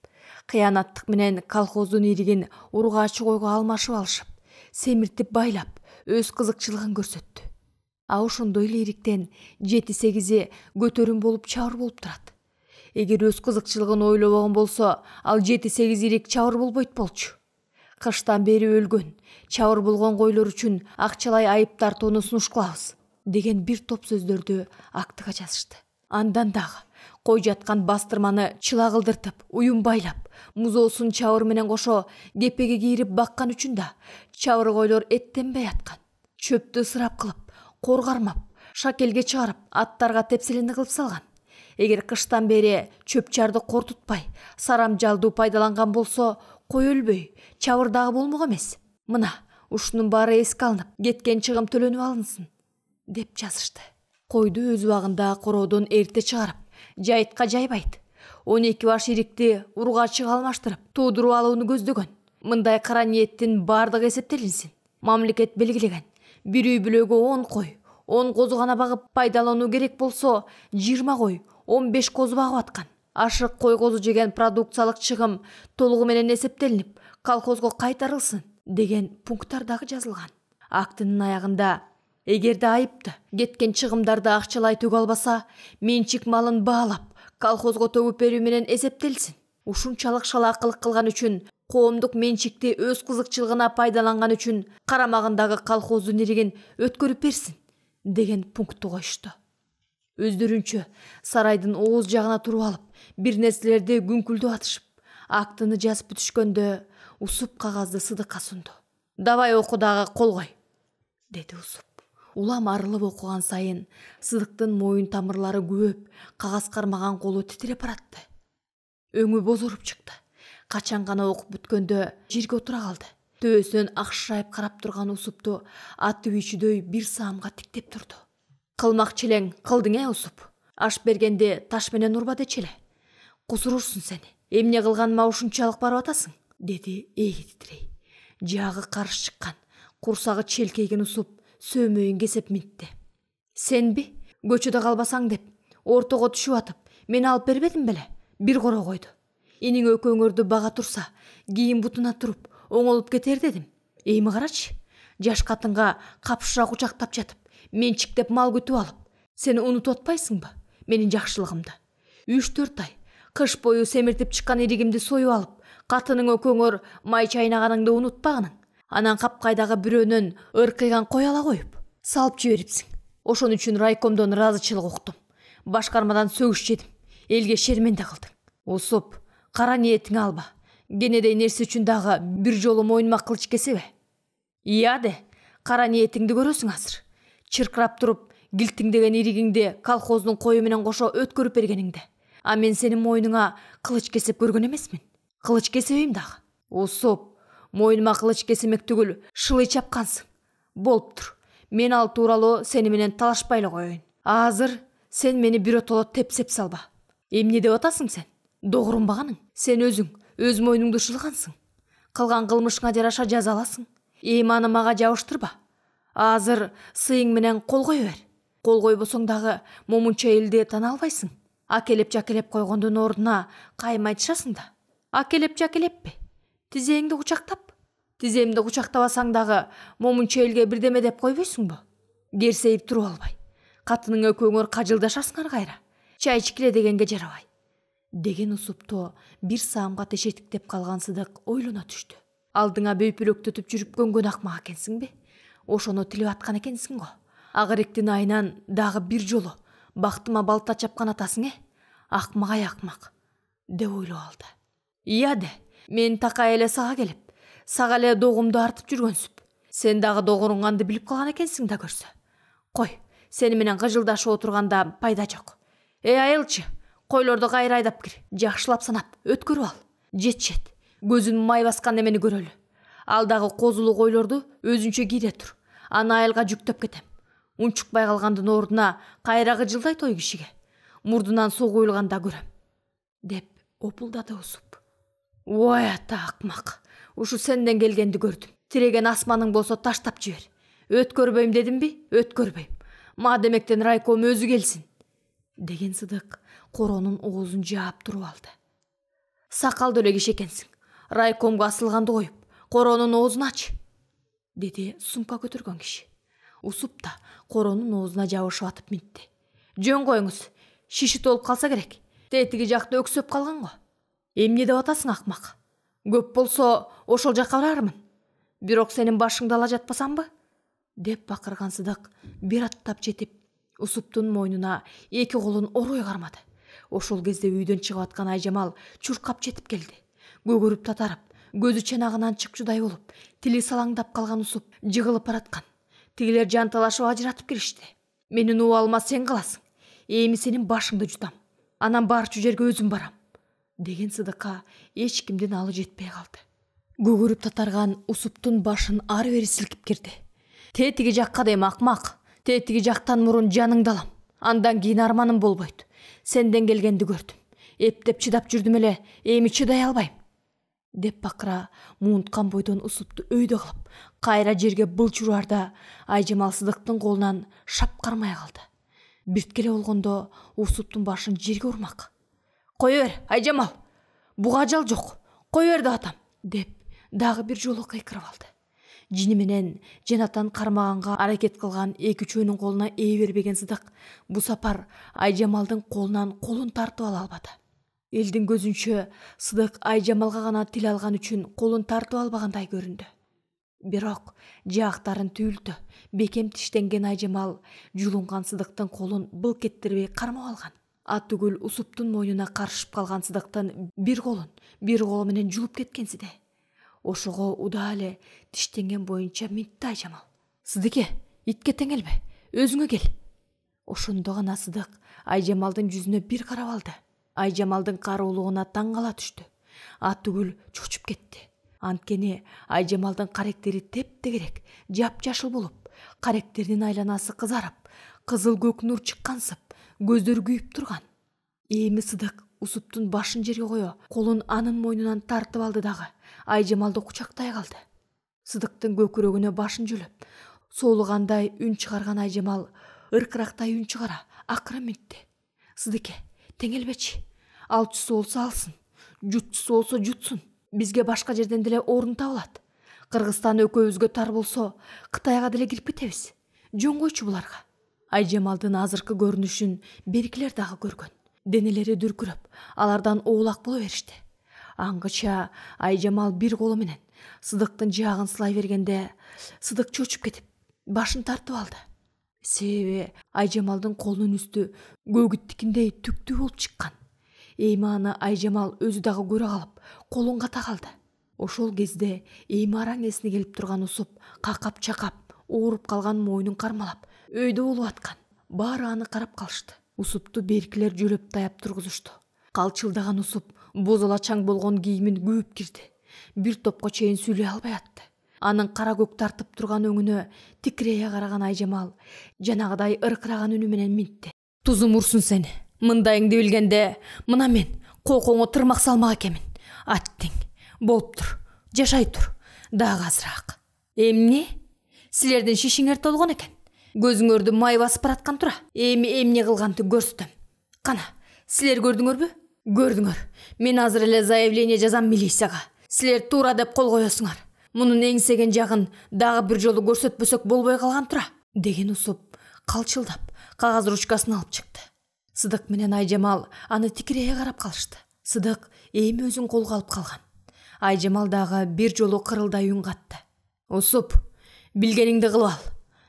кыянаттык менен колхоздун иригин ургачы койго алмашып алышып, семиртип байлап, өз кызыкчылыгын көрсөттү. А ошондой эле ириктен 7-8 көтөрүм болуп чабыр болуп турат. Эгер өз кызыкчылыгын ойлобогон болсо, ал 7-8 ирик чабыр болбойт болчу. Кыштан бери өлгөн, чабыр болгон койлор үчүн акчалай айып тартууну сунуш кылабыз деген бир топ сөздөрдү актыга жазышты. Андан дагы кой жаткан бастырманы чыла кылдыртып, уюм байлап, музоосун чабыр менен кошо кепеге кийирип баккан үчүн да чабыр койлор эттенбей аткан. Чөптү ысырап кылып, кор кармап, шакелге чыгарып, аттарга тепселени кылып салган. Эгер кыштан бери чөп-чарды кор тутпай, сарам жалдуу пайдаланган болсо, кой өлбөй, чабыр дагы болмок эмес. Мына, ушунун баары эске алынып, кеткен чыгым төлөнүп алынсын, деп жазышты. Койду өз убагында короодон эрте чыгарып, жайытка жайбайт. 12 баш ирикти ургачыга алмаштырып, туудуруп алууну көздөгөн. Мындай кара ниеттин бардыгы эсептелинсин. Мамлекет белгилеген. Бир үй бүлөгө 10 кой, 10 козу гана багып пайдалануу керек болсо, 20 кой, 15 козу багып аткан. Ашык кой козу жеген продукциялык чыгым толугу менен эсептелинип, колхозго кайтарылсын деген пункттар дагы жазылган. Актынын аягында эгерде айыпты кеткен чыгымдарды акчалай төгө албаса, менчик малын баалап, колхозго төгүп берүү менен эсептелсин. Ушунчалык шалаакылык кылган үчүн, коомдук менчикти өз кызыкчылыгына пайдаланган үчүн карамагындагы колхоздун иригин өткөрүп берсин деген пунктту коюшту. Өздөрүнчө сарайдын ооз жагына туруп алып, бир нерселерди күңкүлдөп атышып, актыны жазып бүтүшкөндө Усуп кагазды Сыдыкка сунду. «Давай оку дагы, кол кой», деди Усуп. Улам арылып окуган сайын Сыдыктын моюн тамырлары күбөп, кагаз кармаган колу титиреп баратты. Өңү бозоруп чыкты. Качан гана окуп бүткөндө жерге отура калды. Төбөсүнөн акшайып карап турган Усупту ат түбүүчүдөй бир саамга тиктеп турду. Кылмакчы элең кылдың Усуп? Аш бергенде таш менен урба дечеле. Кусурурсуң сен. Эмне кылганыма ушунчалык барып атасың? Деди эги титрей. Жагы карыш чыккан, курсагы челкейген Усуп сөөмөйүн кесеп минтти. Сенби? Көчөдө калбасаң деп, ортого түшүп атып, мен алып бербедим беле? Бир коро койду. Эниң өкөңөрдү бага турса, кийин бутуна туруп, оңолуп кетер дедим. Эми карачы. Жаш катынга капшыра кучактап жатып, менчиктеп мал күтүп алып, сени унутуп атпайсыңбы? Менин жакшылыгымды. 3-4 ай кыш бою семиртип чыккан иригимди союп алып, катының өкөңөр май чайнаганыңды унутпагының. Анан капкайдагы бирөөнөн ыркыйган кой ала коюп, салып жиберипсиң. Ошон үчүн райкомдон ыраазычылык уктум. Башкармадан сөгүш жедим. Элге шерменде кылдың. Усуп, кара ниетиңи алба. Кенедей нерсе үчүн дагы бир жолу мойнума кылыч кесебе? Ия де, кара ниетиңди көрөсүң азыр. Чыркырап туруп, килтиңдеген иригиңди колхоздун кою менен кошо өткөрүп бергениңде. А мен сенин мойнуңа кылыч кесип көргөн эмесмин. Кылыч кесебейм дагы. Усуп, мойнума кылыч кесемек түгүл, шылый чапкансың. Болуптур. Мен ал тууралуу сени менен талашпай эле коеюн. Азыр сен мени биротоло тепсеп салба. Эмне деп атасың сен? Догурунбаганың. Сен өзүң өз мойнуңду шылгансың. Кылган кылмышыңа жараша жаза аласың. Эми аны мага жабыштырба. Азыр сыйың менен кол кое бер. Кол койбосоң дагы момунча элди тана албайсың. Акелеп жакелеп койгондун ордуна кайым айтышасың да. Акелеп жакелеппи? Тизеңди кучактап? Тиземди кучактабасаң дагы момунча элге бирдеме деп койбойсуңбу? Керсейип туруп албай. Катының өкөңөр кажылдашасыңар кайра. Чай ичкиле дегенге жарабай. Деген Усупту бир саамга тешетиктеп калган Сыдык ойлоно түштү. Алдыңа бөйпөлөктөтүп жүрүп көнгөн акмак экенсиңби? Ошону тилип аткан экенсиң го. Агыриктин айынан дагы бир жолу бактыма балта чапкан атасың Акмак акмак, деп ойлоп алды. Ия де, мен такай эле сага келип, сага эле догумду артып жүргөнсүп. Сен дагы догуруңганды билип калган экенсиң да көрсө. Кой, сени менен кыжылдашып отурганда пайда жок. Айылчы, койлорду кайра айдап кир. Жакшылап санап, өткөрүп ал. Жет. Көзүн май баскан эмени көрөлү. Ал дагы козулуу койлорду өзүнчө кийре тур. Аны айылга жүктөп кетем. Унчукпай калгандын ордуна кайра кыжылдай той кишиге. Мурдунан суу куюлганда көрөм. Деп опулдады Усуп. Ой ата акмак. Ушу сенден келгенди көрдүм. Тиреген асманың болсо таштап жибер. Өткөрбөйм дедимби? Өткөрбөйм. Ма демектен райком өзү келсин. Деген Сыдык коронун оозун жаап туруп алды. Сакалды эле киши экенсиң. Райкомго асылганды коюп, коронун оозун ач. Деди сумка көтөргөн киши. Усуп да коронун оозуна жабышып атып минтти. Жөн коюңуз. Шиши толуп калса керек. Тетиги жакта өксөп калган го. Эмне деп атасың акмак? Көп болсо ошол жакка барармын. Бирок сенин башыңды ала жатпасамбы? Деп бакырган Сыдык бир аттап жетип, Усуптун мойнуна эки колун орой кармады. Ошол кезде үйдөн чыгып аткан Айжамал чуркап жетип келди. Көгөрүп татарып, көзү чанагынан чыкчудай болуп, тили салаңдап калган Усуп жыгылып бараткан. Тигилер жанталашып ажыратып киришти. Менин убалыма сен каласың. Эми сенин башыңды жутам. Анан барчу жерге өзүм барам. Деген Сыдыкка эч кимдин алы жетпей калды. Көгөрүп татарган Усуптун башын ары бери силкип кирди. Тетиги жакка дейм акмак. Тетиги жактан мурун жаныңды алам. Андан кийин арманым болбойт. Сенден келгенди көрдүм. Эптеп чыдап жүрдүм эле, эми чыдай албайм. Деп бакыра муунткан бойдон Усупту өйдө кылып, кайра жерге былчурарда Айжамал Сыдыктын колунан шап кармай калды. Бирткеле болгондо Усуптун башын жерге урмак. Кой бер, Айжамал. Буга ажал жок. Кой бер деп атам. Деп дагы бир жолу кыйкырып алды. Жини менен жанатан кармаганга аракет кылган эки-үчөөнүн колуна ээ бербеген Сыдык бу сапар Айжамалдын колунан колун тартып ала албады. Элдин көзүнчө Сыдык Айжамалга гана тил алган үчүн колун тартып албагандай көрүндү. Бирок жаактарын түйүлтү, бекем тиштенген Айжамал жулунган Сыдыктын колун былк эттербей кармап алган. Ат түгүл Усуптун мойнуна карышып калган Сыдыктын бир колу менен жулуп кеткенси де. Ошого удаа эле тиштенген боюнча минтти Айжамал. Сыдыке, итке теңелбе, өзүңө кел. Ошондо гана Сыдык Айжамалдын жүзүнө бир карап алды. Айжамалдын каруулугуна таң кала түштү. Ат түгүл чочуп кетти. Анткени Айжамалдын каректери тептегерек, жапжашыл болуп, каректеринин айланасы кызарып, кызыл көк нур чыккансып, көздөр күйүп турган. Эми Сыдык Усуптун башын жерге кое, колун анын мойнунан тартып алды дагы Айжамалды кучактай калды. Сыдыктын көкүрөгүнө башын жөлөп, соолугандай үн чыгарган Айжамал ыркырактай үн чыгара акыры мынтти. Сыдыке, теңелбечи. Алчысы болсо алсын, жутчусу болсо жутсун. Бизге башка жерден деле орун табылат. Кыргызстан экөөбүзгө тар болсо, Кытайга деле кирип кетебиз. Жөн койчу буларга. Айжамалдын азыркы көрүнүшүн беркилер дагы көргөн. Денелери дүркүрөп, алардан оолак боло беришти. Аңгыча Айжамал бир колу менен Сыдыктын жаагын сылай бергенде, Сыдык чочуп кетип, башын тартып алды. Себеби Айжамалдын колунун үстү көгүттикиндей түктүү болуп чыккан. Эми аны Айжамал өзү дагы көрө калып, колун ката калды. Ошол кезде эми араң эсине келип турган Усуп какап чакап, ооруп калган мойнун кармалап, өйдө болуп аткан. Баары аны карап калышты. Усупту беркилер жөлөп таяп тургузушту. Калчылдаган Усуп бозолачаң болгон кийимин күйүп кирди. Бир топко чейин сүйлөй албай атты. Анын кара көк тартып турган өңүнө тикирее караган Айжамал жанагыдай ыркыраган үнү менен минтти. Тузум урсун сени. Мындайыңды билгенде, мына мен кокоңо тырмак салмак экенмин. Аттиң, болуптур, жашай тур, дагы азыраак. Эмне? Силердин шишиңер толгон экен. Көзүңөрдү май басып бараткан тура. Эми эмне кылганды көрсөтөм. Кана, силер көрдүңөрбү? Көрдүңөр. Мен азыр эле заявление жазам милицияга. Силер туура деп кол коесуңар. Мунун эңсеген жагын дагы бир жолу көрсөтпөсөк болбой калган тура. Деген Усуп калчылдап, кагаз ручкасын алып чыкты. Сыдык менен Айжамал аны тикирее карап калышты. Сыдык эми өзүн колго алып калган. Айжамал дагы бир жолу кырылдай үн катты. Усуп, билгениңди кылып ал.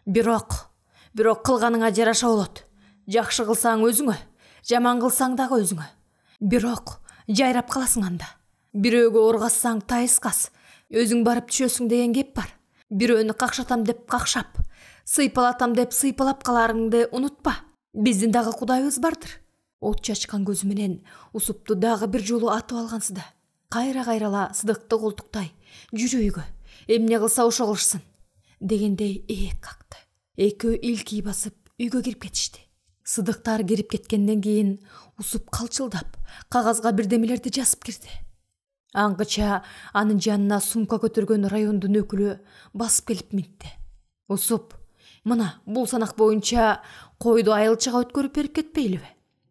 Бирок кылганыңа жараша болот. Жакшы кылсаң өзүңө, жаман кылсаң дагы өзүңө. Бирок жайрап каласың анда. Бирөөгө оргассаң тайыскас, өзүң барып түшөсүң деген кеп бар. Бирөөнү какшатам деп какшап, сыйпалатам деп сыйпалап каларыңды унутпа. Биздин дагы кудайыбыз бардыр. От чачкан көзү менен Усупту дагы бир жолу атып алган кайра-кайрала Сыдыкты колтуктай, жүрөйгө, эмне кылса ошо кылышсын дегендей ээк какты. Экөө илкий басып үйгө кирип кетишти. Сыдыктар кирип кеткенден кийин Усуп калчылдап, кагазга бирдемелерди жазып кирди. Аңгыча анын жанына сумка көтөргөн райондун өкүлү басып келип минтти. Усуп, мына бул санак боюнча койду айылчыга өткөрүп берип кетпейлиби?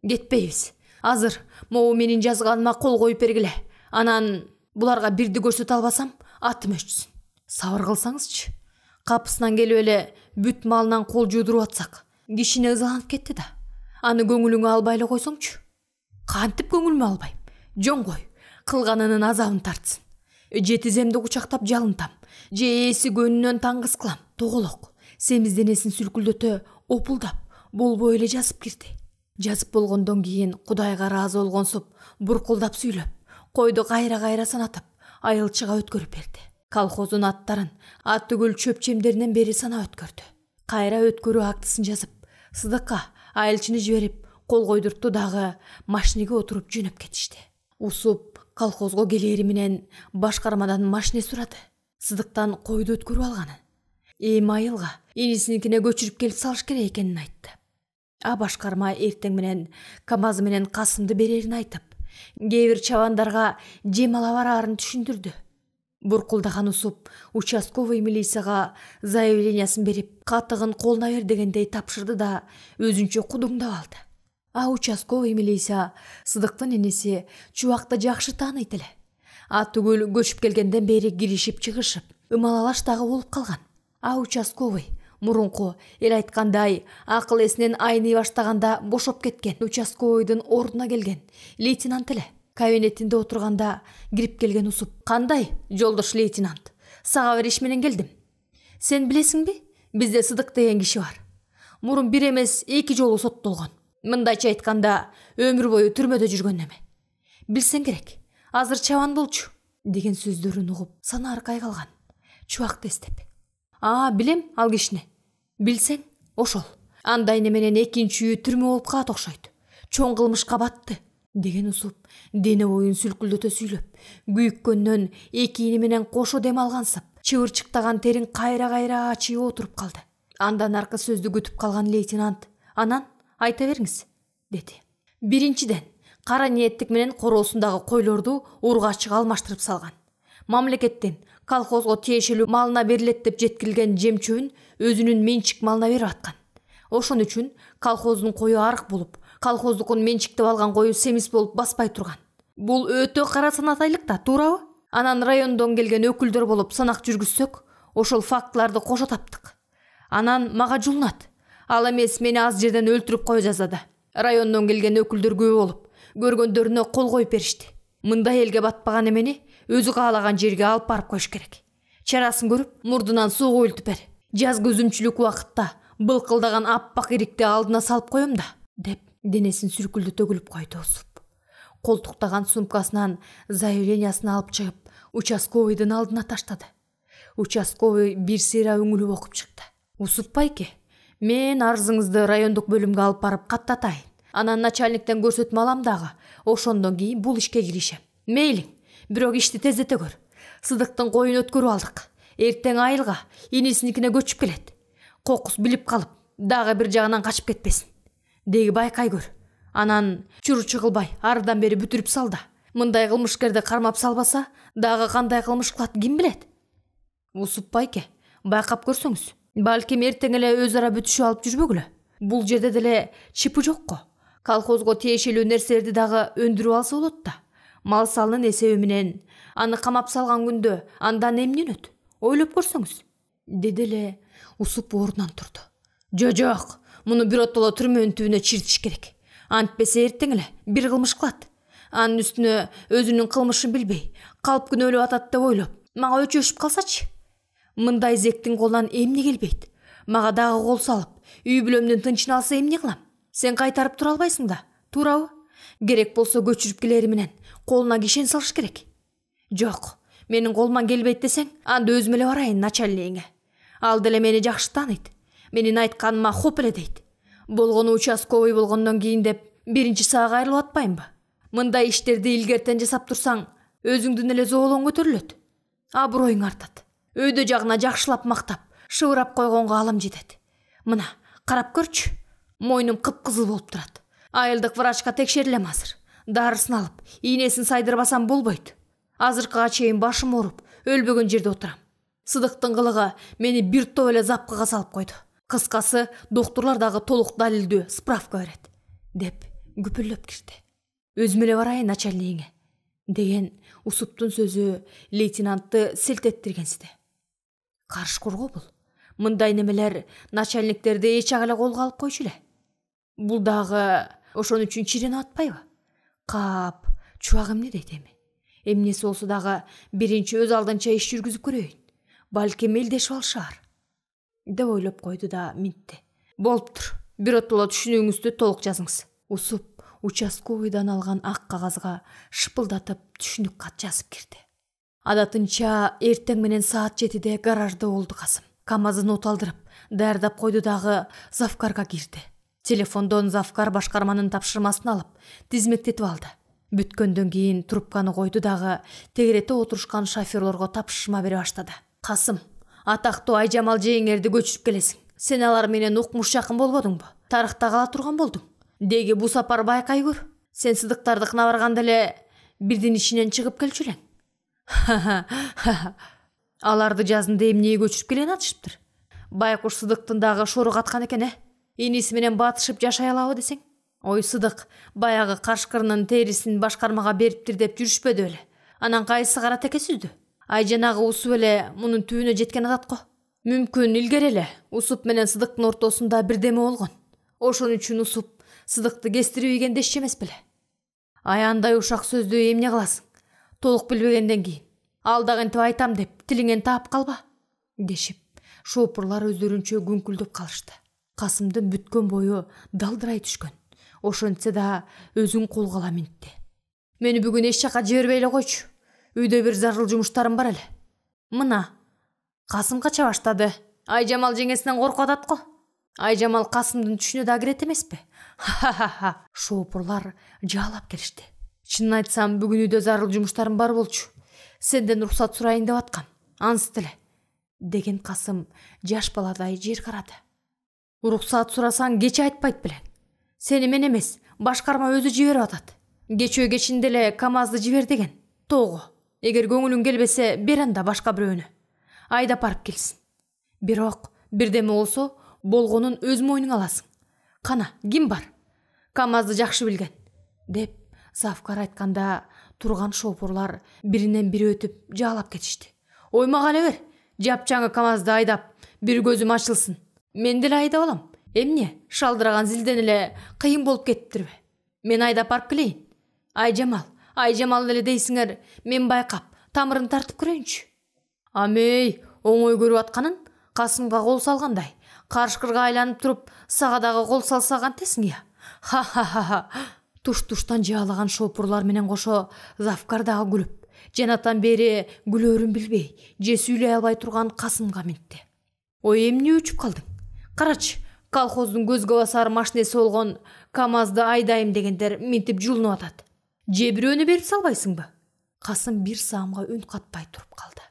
Кетпейбиз. Азыр могу менин жазганыма кол коюп бергиле. Анан буларга бирди көрсөтө албасам, атым өчсүн. Сабыр кылсаңызчы. Капысынан келип эле бүт малынан кол жуудуруп атсак, кишине ызаланып кетти да. Аны көңүлүңө албай эле койсоңчу. Кантип көңүлүмө албайм? Жөн кой, кылганынын азабын тартсын. Же тиземди кучактап жалынтам, же ээси көнүнөн таңгыз кылам. Тоголок, семиз денесин сүлкүлдөтө, опулдап, болбой эле жазып кирди. Жазып болгондон кийин Кудайга ыраазы болгонсуп, буркулдап сүйлөп, койду кайра-кайра санатып, айылчыга өткөрүп берди. Колхоздун аттарын ат түгүл чөп чемдеринен бери санап өткөрдү. Кайра өткөрүү актысын жазып, Сыдыкка айылчыны жиберип, кол койдуртту дагы машинеге отуруп жөнөп кетишти. Усуп колхозго келери менен башкармадан машине сурады. Сыдыктан койду өткөрүп алганын. Эми айылга инисиникине көчүрүп келип салыш керек экенин айтты. А башкарма эртең менен КамАЗ менен Касымды берерин айтып, кээ бир чабандарга жем ала бараарын түшүндүрдү. Буркулдаган Усуп участковый милицияга заявлениясын берип, катыгын колуна бер дегендей тапшырды да өзүнчө кудуңдап алды. А участковый милиция Сыдыктын иниси Чубакты жакшы тааныйт эле. А түгүл көчүп келгенден бери киришип чыгышып, ымалалаш дагы болуп калган. А участковый мурунку эл айткандай акыл эсинен айный баштаганда бошоп кеткен участковыйдын ордуна келген лейтенант эле. Кабинетинде отурганда кирип келген Усуп: "Кандай, жолдош лейтенант? Сага бир иш менен келдим. Сен билесиңби? Бизде Сыдык деген киши бар. Мурун бир эмес 2 жолу соттолгон. Мындайча айтканда өмүр бою түрмөдө жүргөн эме. Билсең керек, азыр чабан болчу" деген сөздөрүн угуп сана аркай калган. Чубакты эстеп: Билем ал кишини. Билсең, ошол. Андай неменен экинчи үй түрмө болуп калат окшойт. Чоң кылмышка батты. деген Усуп дене боюн сүлкүлдөтө сүйлөп, күйүккөндөн экиини менен кошо дем алгансып, чыбырчыктаган терин кайра ачып отуруп калды. Андан аркы сөздү күтүп калган лейтенант: "Анан айта бериңиз", деди. Биринчиден, кара ниеттик менен короосундагы койлорду ургачыга алмаштырып салган. Мамлекеттен колхозго тиешелүү малына берилет деп жеткирилген жемчөбүн өзүнүн менчик малына берип аткан. Ошон үчүн колхоздун кою арык болуп, колхоздукун менчиктеп алган кою семиз болуп баспай турган. Бул өтө кара санатайлык да, туурабы? Анан райондон келген өкүлдөр болуп санак жүргүзсөк, ошол фактыларды кошо таптык. Анан мага жулунат. Ал эмес мени аз жерден өлтүрүп кое жазады. Райондон келген өкүлдөр көп болуп, көргөндөрүнө кол коюп беришти. Мындай элге батпаган эмени өзү каалаган жерге алып барып коюш керек. Чарасын көрүп, мурдунан суу коюлтуп бер. Жаз көзүмчүлүк убакытта былкылдаган аппак ирикти алдына салып коем да, деп денесин сүркүлдөтө күлүп койду Усуп. Колтуктаган сумкасынан заявлениясын алып чыгып, участковыйдын алдына таштады. Участковый бир сыйра үңүлүп окуп чыкты. "Усуп байке, мен арызыңызды райондук бөлүмгө алып барып каттатайын. Анан начальниктен көрсөтмө алам дагы. Ошондон кийин бул ишке киришем. Мейлиң, бирок ишти тездете көр. Сыдыктын коюн өткөрүп алдык. Эртең айылга инисиникине көчүп келет. Кокус билип калып, дагы бир жагынан качып кетпесин. Деги байкай көр. Анан чурчу кылбай арыдан бери бүтүрүп сал да. Мындай кылмышкерди кармап салбаса, дагы кандай кылмыш кылат ким билет?" "Усуп байке, байкап көрсөңүз, балким эртең эле өз ара бүтүшүп алып жүрбөгүлө. Бул жерде деле чипи жокко. Колхозго тиешелүү нерселерди дагы өндүрүп алса болот да. Мал салынын эсеби менен аны камап салган күндө андан эмне өнөт? Ойлоп көрсөңүз", деди эле Усуп ордунан турду. Жок, муну биротоло түрмөнүн түбүнө чиртиш керек. Антпесе эртең эле бир кылмыш кылат. Анын үстүнө өзүнүн кылмышын билбей, калп күнөөлөп атат деп ойлоп, мага өчөшүп калсачы. Мындай зектин колунан эмне келбейт? Мага дагы кол салып, үй бүлөмдүн тынчын алса эмне кылам? Сен кайтарып тура албайсың да, туурабы? Керек болсо көчүрүп келери менен колуна кишен салыш керек. Жок, менин колуман келбейт десең, анда өзүм эле барайын начальнигиңе. Ал деле мени жакшы тааныйт. Менин айтканыма хоп эле дейт. Болгону участковый болгондон кийин деп биринчи саага айрылып атпайынбы? Мындай иштерди илгертен жасап турсаң, өзүңдүн эле зоолоң көтөрүлөт. Аброюң артат. Өйдө жагына жакшылап мактап, шыбырап койгонго алам жетет. Мына, карап көрчү. Мойнум кыпкызыл болуп турат. Айылдык врачка текшерилем азыр. Дарысын алып, ийнесин сайдырбасам болбойт. Азыркыга чейин башым ооруп, өлбөгөн жерде отурам. Сыдыктын кылыгы мени бир топ эле запкыга салып койду. Кыскасы, доктурлар дагы толук далилдүү справка берет", деп күпүрлөп кирди. "Өзүм эле барайын начальнигиңе", деген Усуптун сөзү лейтенантты селт эттиргенсиди. Карышкыр го бул. Мындай немелер начальниктерди эч ак эле колго алып койчу эле. Бул дагы ошон үчүн чирене атпайбы? Кап, чубак эмне дейт эми? Эмнеси болсо дагы биринчи өз алдынча иш жүргүзүп көрөйүн. Балким элдешип алышар, деп ойлоп койду да минтти. "Болуптур. Биротоло түшүнүүңүздү толук жазыңыз." Усуп участковыйдан алган ак кагазга шыпылдатып түшүнүк кат жазып кирди. Адатынча эртең менен саат 7-де гаражда болду Касым. КамАЗын оталдырып, даярдап койду дагы завкарга кирди. Телефондон завкар башкарманын тапшырмасын алып, тизмектетип алды. Бүткөндөн кийин трубканы койду дагы тегерете отурушкан шоферлорго тапшырма бере баштады. "Касым, атактуу Айжамал жээңерди көчүрүп келесиң. Сен алар менен укмуш жакын болбодуңбу? Тарыхта кала турган болдуң. Деги бу сапар байкай көр. Сен сыдыктардыкына барганда эле бирдин ичинен чыгып келчү элең. Аларды жазында эмнеге көчүрүп келген атышыптыр? Байкуш Сыдыктын дагы шору каткан экен, Иниси менен батышып жашай алабы десең? Ой, Сыдык баягы кашкырынын терисин башкармага бериптир деп жүрүшпөдү беле? Анан кайсы кара теке сүздү? Айжанагы Усуп эле мунун түбүнө жеткен атат го. Мүмкүн илгери эле Усуп менен Сыдыктын ортосунда бирдеме болгон. Ошон үчүн Усуп Сыдыкты кестирип ийген дешчи эмес беле? Андай ушак сөздү эмне кыласың? Толук билбегенден кийин. Ал дагы айтам деп тилиңен таап калба, дешип, шоопурлар өздөрүнчө күңкүлдөп калышты. Касымдын бүткөн бою далдырай түшкөн. Ошентсе да өзүн колго ала минтти. "Мени бүгүн эч жака жибербей эле койчу. Үйдө бир зарыл жумуштарым бар эле. Мына, Касым кача баштады. Айжамал жеңесинен коркуп атат го. Айжамал Касымдын түшүнө да кирет эмеспи? Ха-ха-ха. Шоопурлар жаалап келишти. Чынын айтсам, бүгүн үйдө зарыл жумуштарым бар болчу. Сенден уруксат сурайын деп аткам. Ансы деле. Деген Касым жаш баладай жер карады. Уруксат сурасаң кече айтпайт белең. Сени мен эмес, башкарма өзү жиберип атат. Кечөө кечинде эле КамАЗды жибер деген. Тоого. Эгер көңүлүң келбесе, бер анда башка бирөөнү. Айдап барып келсин. Бирок бирдеме болсо, болгонун өз мойнуңа аласың. Кана, ким бар? КамАЗды жакшы билген. Деп Завкар айтканда турган шоопурлар биринен бири өтүп жаалап кетишти. Ойма кале бер. Жапчаңы КамАЗды айдап, бир көзүм ачылсын. Мен деле айдап алам. Эмне? Шалдыраган зилден эле кыйын болуп кетиптирби? Мен айдап барып келейин. Айжамал эле дейсиңер, мен байкап, тамырын тартып көрөйүнчү. Амей, оңой көрүп атканын Касымга кол салгандай, карышкырга айланып туруп, сага дагы кол салса кантесиң я? Ха-ха-ха. Туш-туштан жаалаган шоопурлар менен кошо Завкар дагы күлүп, жанатан бери күлөрүн билбей, же сүйлөй албай турган Касымга минтти. Ой, эмне өчүп калдың? Карачы, колхоздун көзгө басар машинеси болгон КамАЗды айдайм дегендер минтип жулунуп атат. Же бирөөнү берип салбайсыңбы? Касым бир саамга үн катпай туруп калды.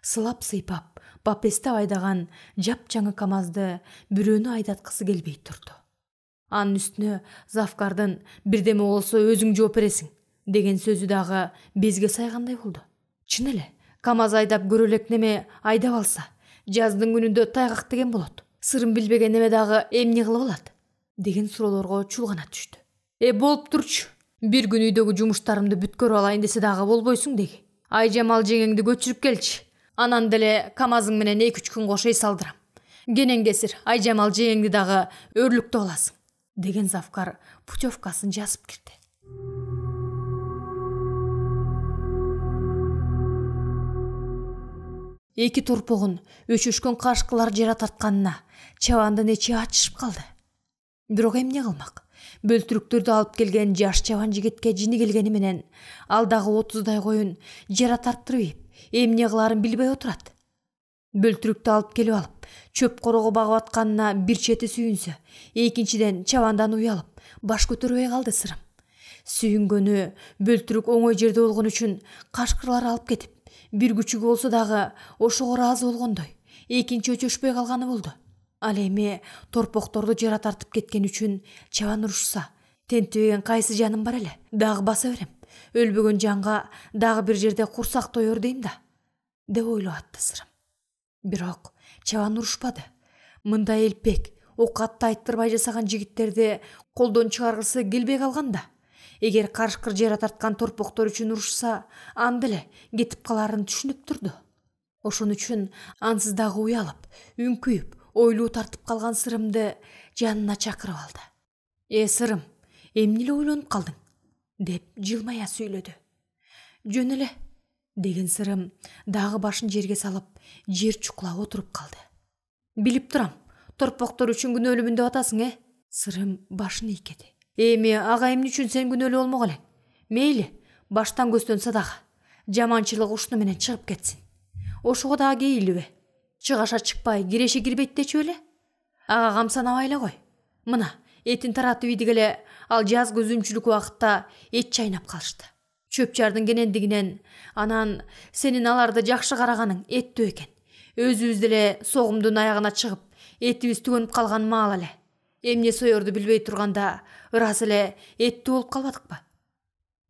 Сылап сыйпап, бапестеп айдаган жапжаңы КамАЗды бирөөнү айдаткысы келбей турду. Анын үстүнө Завкардын бирдеме болсо өзүң жооп бересиң деген сөзү дагы безге сайгандай болду. Чын эле, КамАЗ айдап көрө элек неме айдап алса, жаздын күнүндө тайгак деген болот. Сырын билбеген неме дагы эмне кылып алат? Деген суроолорго чулгана түштү. Болуп турчу. Бир күн үйдөгү жумуштарымды бүткөрүп алайын десе дагы болбойсуң деги. Айжамал жеңеңди көчүрүп келчи. Анан деле КамАЗың менен 2-3 күн кошо эс алдырам. Кенен кесир Айжамал жеңеңди дагы өрлүктөп аласың. Деген Завкар путевкасын жазып кирди. Эки торпогун өчөшкөн кашкылар жара тартканына чабандын эчи ачышып калды. Бирок эмне кылмак? Бөлтүрүктөрдү алып келген жаш чабан жигитке жини келгени менен ал дагы 30дай коюн жара тарттырып, эмне кыларын билбей отурат. Бөлтүрүктү алып келип алып, чөп корого багып атканына бир чети сүйүнсө, экинчиден чабандан уялып, баш көтөрбөй калды сырым. Сүйүнгөнү бөлтүрүк оңой жерде болгон үчүн кашкырлар алып кетип, бир күчүгү болсо дагы ошого ыраазы болгондой, экинчи өчөшпөй калганы болду. Ал эми торпокторду жара тартып кеткен үчүн чабан урушса, тентибеген кайсы жаным бар эле, дагы баса берем. Өлбөгөн жанга дагы бир жерде курсак тоёр дейм да, деп ойлоп атты сырым. Бирок чабан урушпады. Мындай элпек, окатты айттырбай жасаган жигиттерди колдон чыгаргысы келбей калганда, эгер карышкыр жара тарткан торпоктор үчүн урушса, анда эле кетип каларын түшүнүп турду. Ошон үчүн ансыз дагы уялып, үңкүйүп, ойлуу тартып калган сырымды жанына чакырып алды. Сырым, эмне эле ойлонуп калдың? Деп жылмая сүйлөдү. Жөн эле, деген сырым дагы башын жерге салып, жер чукулап отуруп калды. Билип турам, торпоктор үчүн күнөөлүмүн деп атасың, Сырым башын ийкеди. Эми ага эмне үчүн сен күнөөлүү болмок элең? Мейли, баштан көстөн садака. Жаманчылык ушуну менен чыгып кетсин. Ошого дагы кейилиби? Чыгаша чыкпай, киреше кирбейт дечү эле? Ага камсанабай эле кой. Мына, этин таратып ийдик эле, ал жазгы үзүмчүлүк убакытта эт чайнап калышты. Чөпчардын кенендигинен, анан сенин аларды жакшы караганың эттүү экен. Өзүбүз деле согумдун аягына чыгып, этибиз түгөнүп калган маал эле. Эмне соерду билбей турганда, ырас эле эттүү болуп калбадыкпы?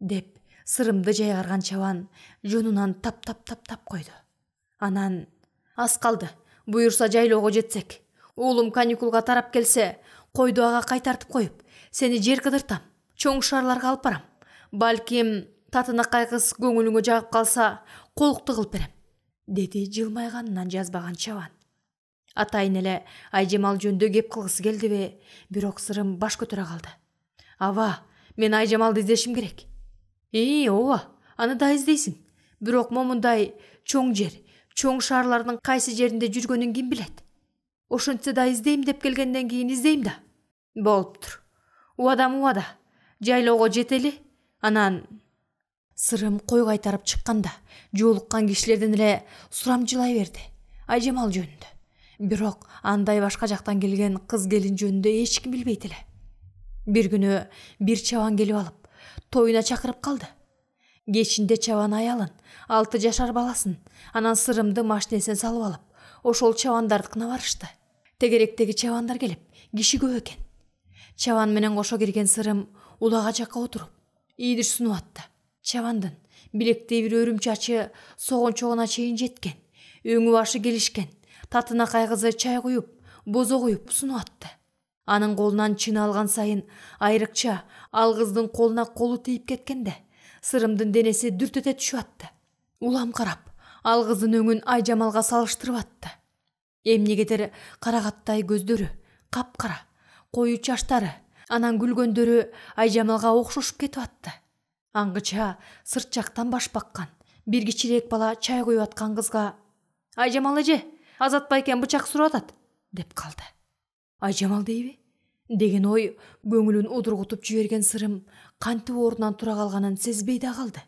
Деп сырымды жайгарган чабан жонунан тап койду. Анан аз калды, буюрса жайлоого жетсек. Уулум каникулга тарап келсе, койду ага кайтартып коюп, сени жер кыдыртам, чоң шаарларга алып барам. Балким татынакай кыз көңүлүңө жагып калса, колукту кылып берем, деди жылмайганынан жазбаган чабан. Атайын эле Айжамал жөндө кеп кылгысы келдиби, бирок сырым баш көтөрө калды. Аба, мен Айжамалды издешим керек. Ооба, аны да издейсиң. Бирок момундай чоң жер, чоң шаарлардын кайсы жеринде жүргөнүн ким билет? Ошентсе да издейм деп келгенден кийин издейм да. Болуптур. Убада. Жайлоого жетели, анан сырым кой кайтарып чыкканда, жолуккан кишилерден эле сурамжылай берди. Айжамал жөнүндө. Бирок андай башка жактан келген кыз келин жөнүндө эч ким билбейт эле. Бир күнү бир чабан келип алып, тоюна чакырып калды. Кечинде чабан аялын, 6 жашар баласын, анан сырымды машинесине салып алып, ошол чабандардыкына барышты. Тегеректеги чабандар келип, киши көп экен. Чабан менен кошо кирген сырым улага жакка отуруп, ийдир сунуп атты. Чабандын билектей бир өрүмчачы согончогуна чейин жеткен, өңү башы келишкен, татына кайгызы чай куюп, бозо куюп сунуп атты. Анын колунан чыны алган сайын айрыкча ал кыздын колуна колу тийип кеткенде, сырымдын денеси дүртөтө түшүп атты. Улам карап, ал кыздын өңүн Айжамалга салыштырып атты. Эмнегедир карагаттай көздөрү, капкара, кою чачтары, анан күлгөндөрү Айжамалга окшошуп кетип атты. Аңгыча сырт жактан баш баккан бир кичирээк бала чай куюп аткан кызга «Айжамал эже, Азат байкен бычак сурап атат» деп калды. Айжамал дейби? Деген ой көңүлүн удургутуп жиберген сырым кантип ордунан тура калганын сезбей да калды.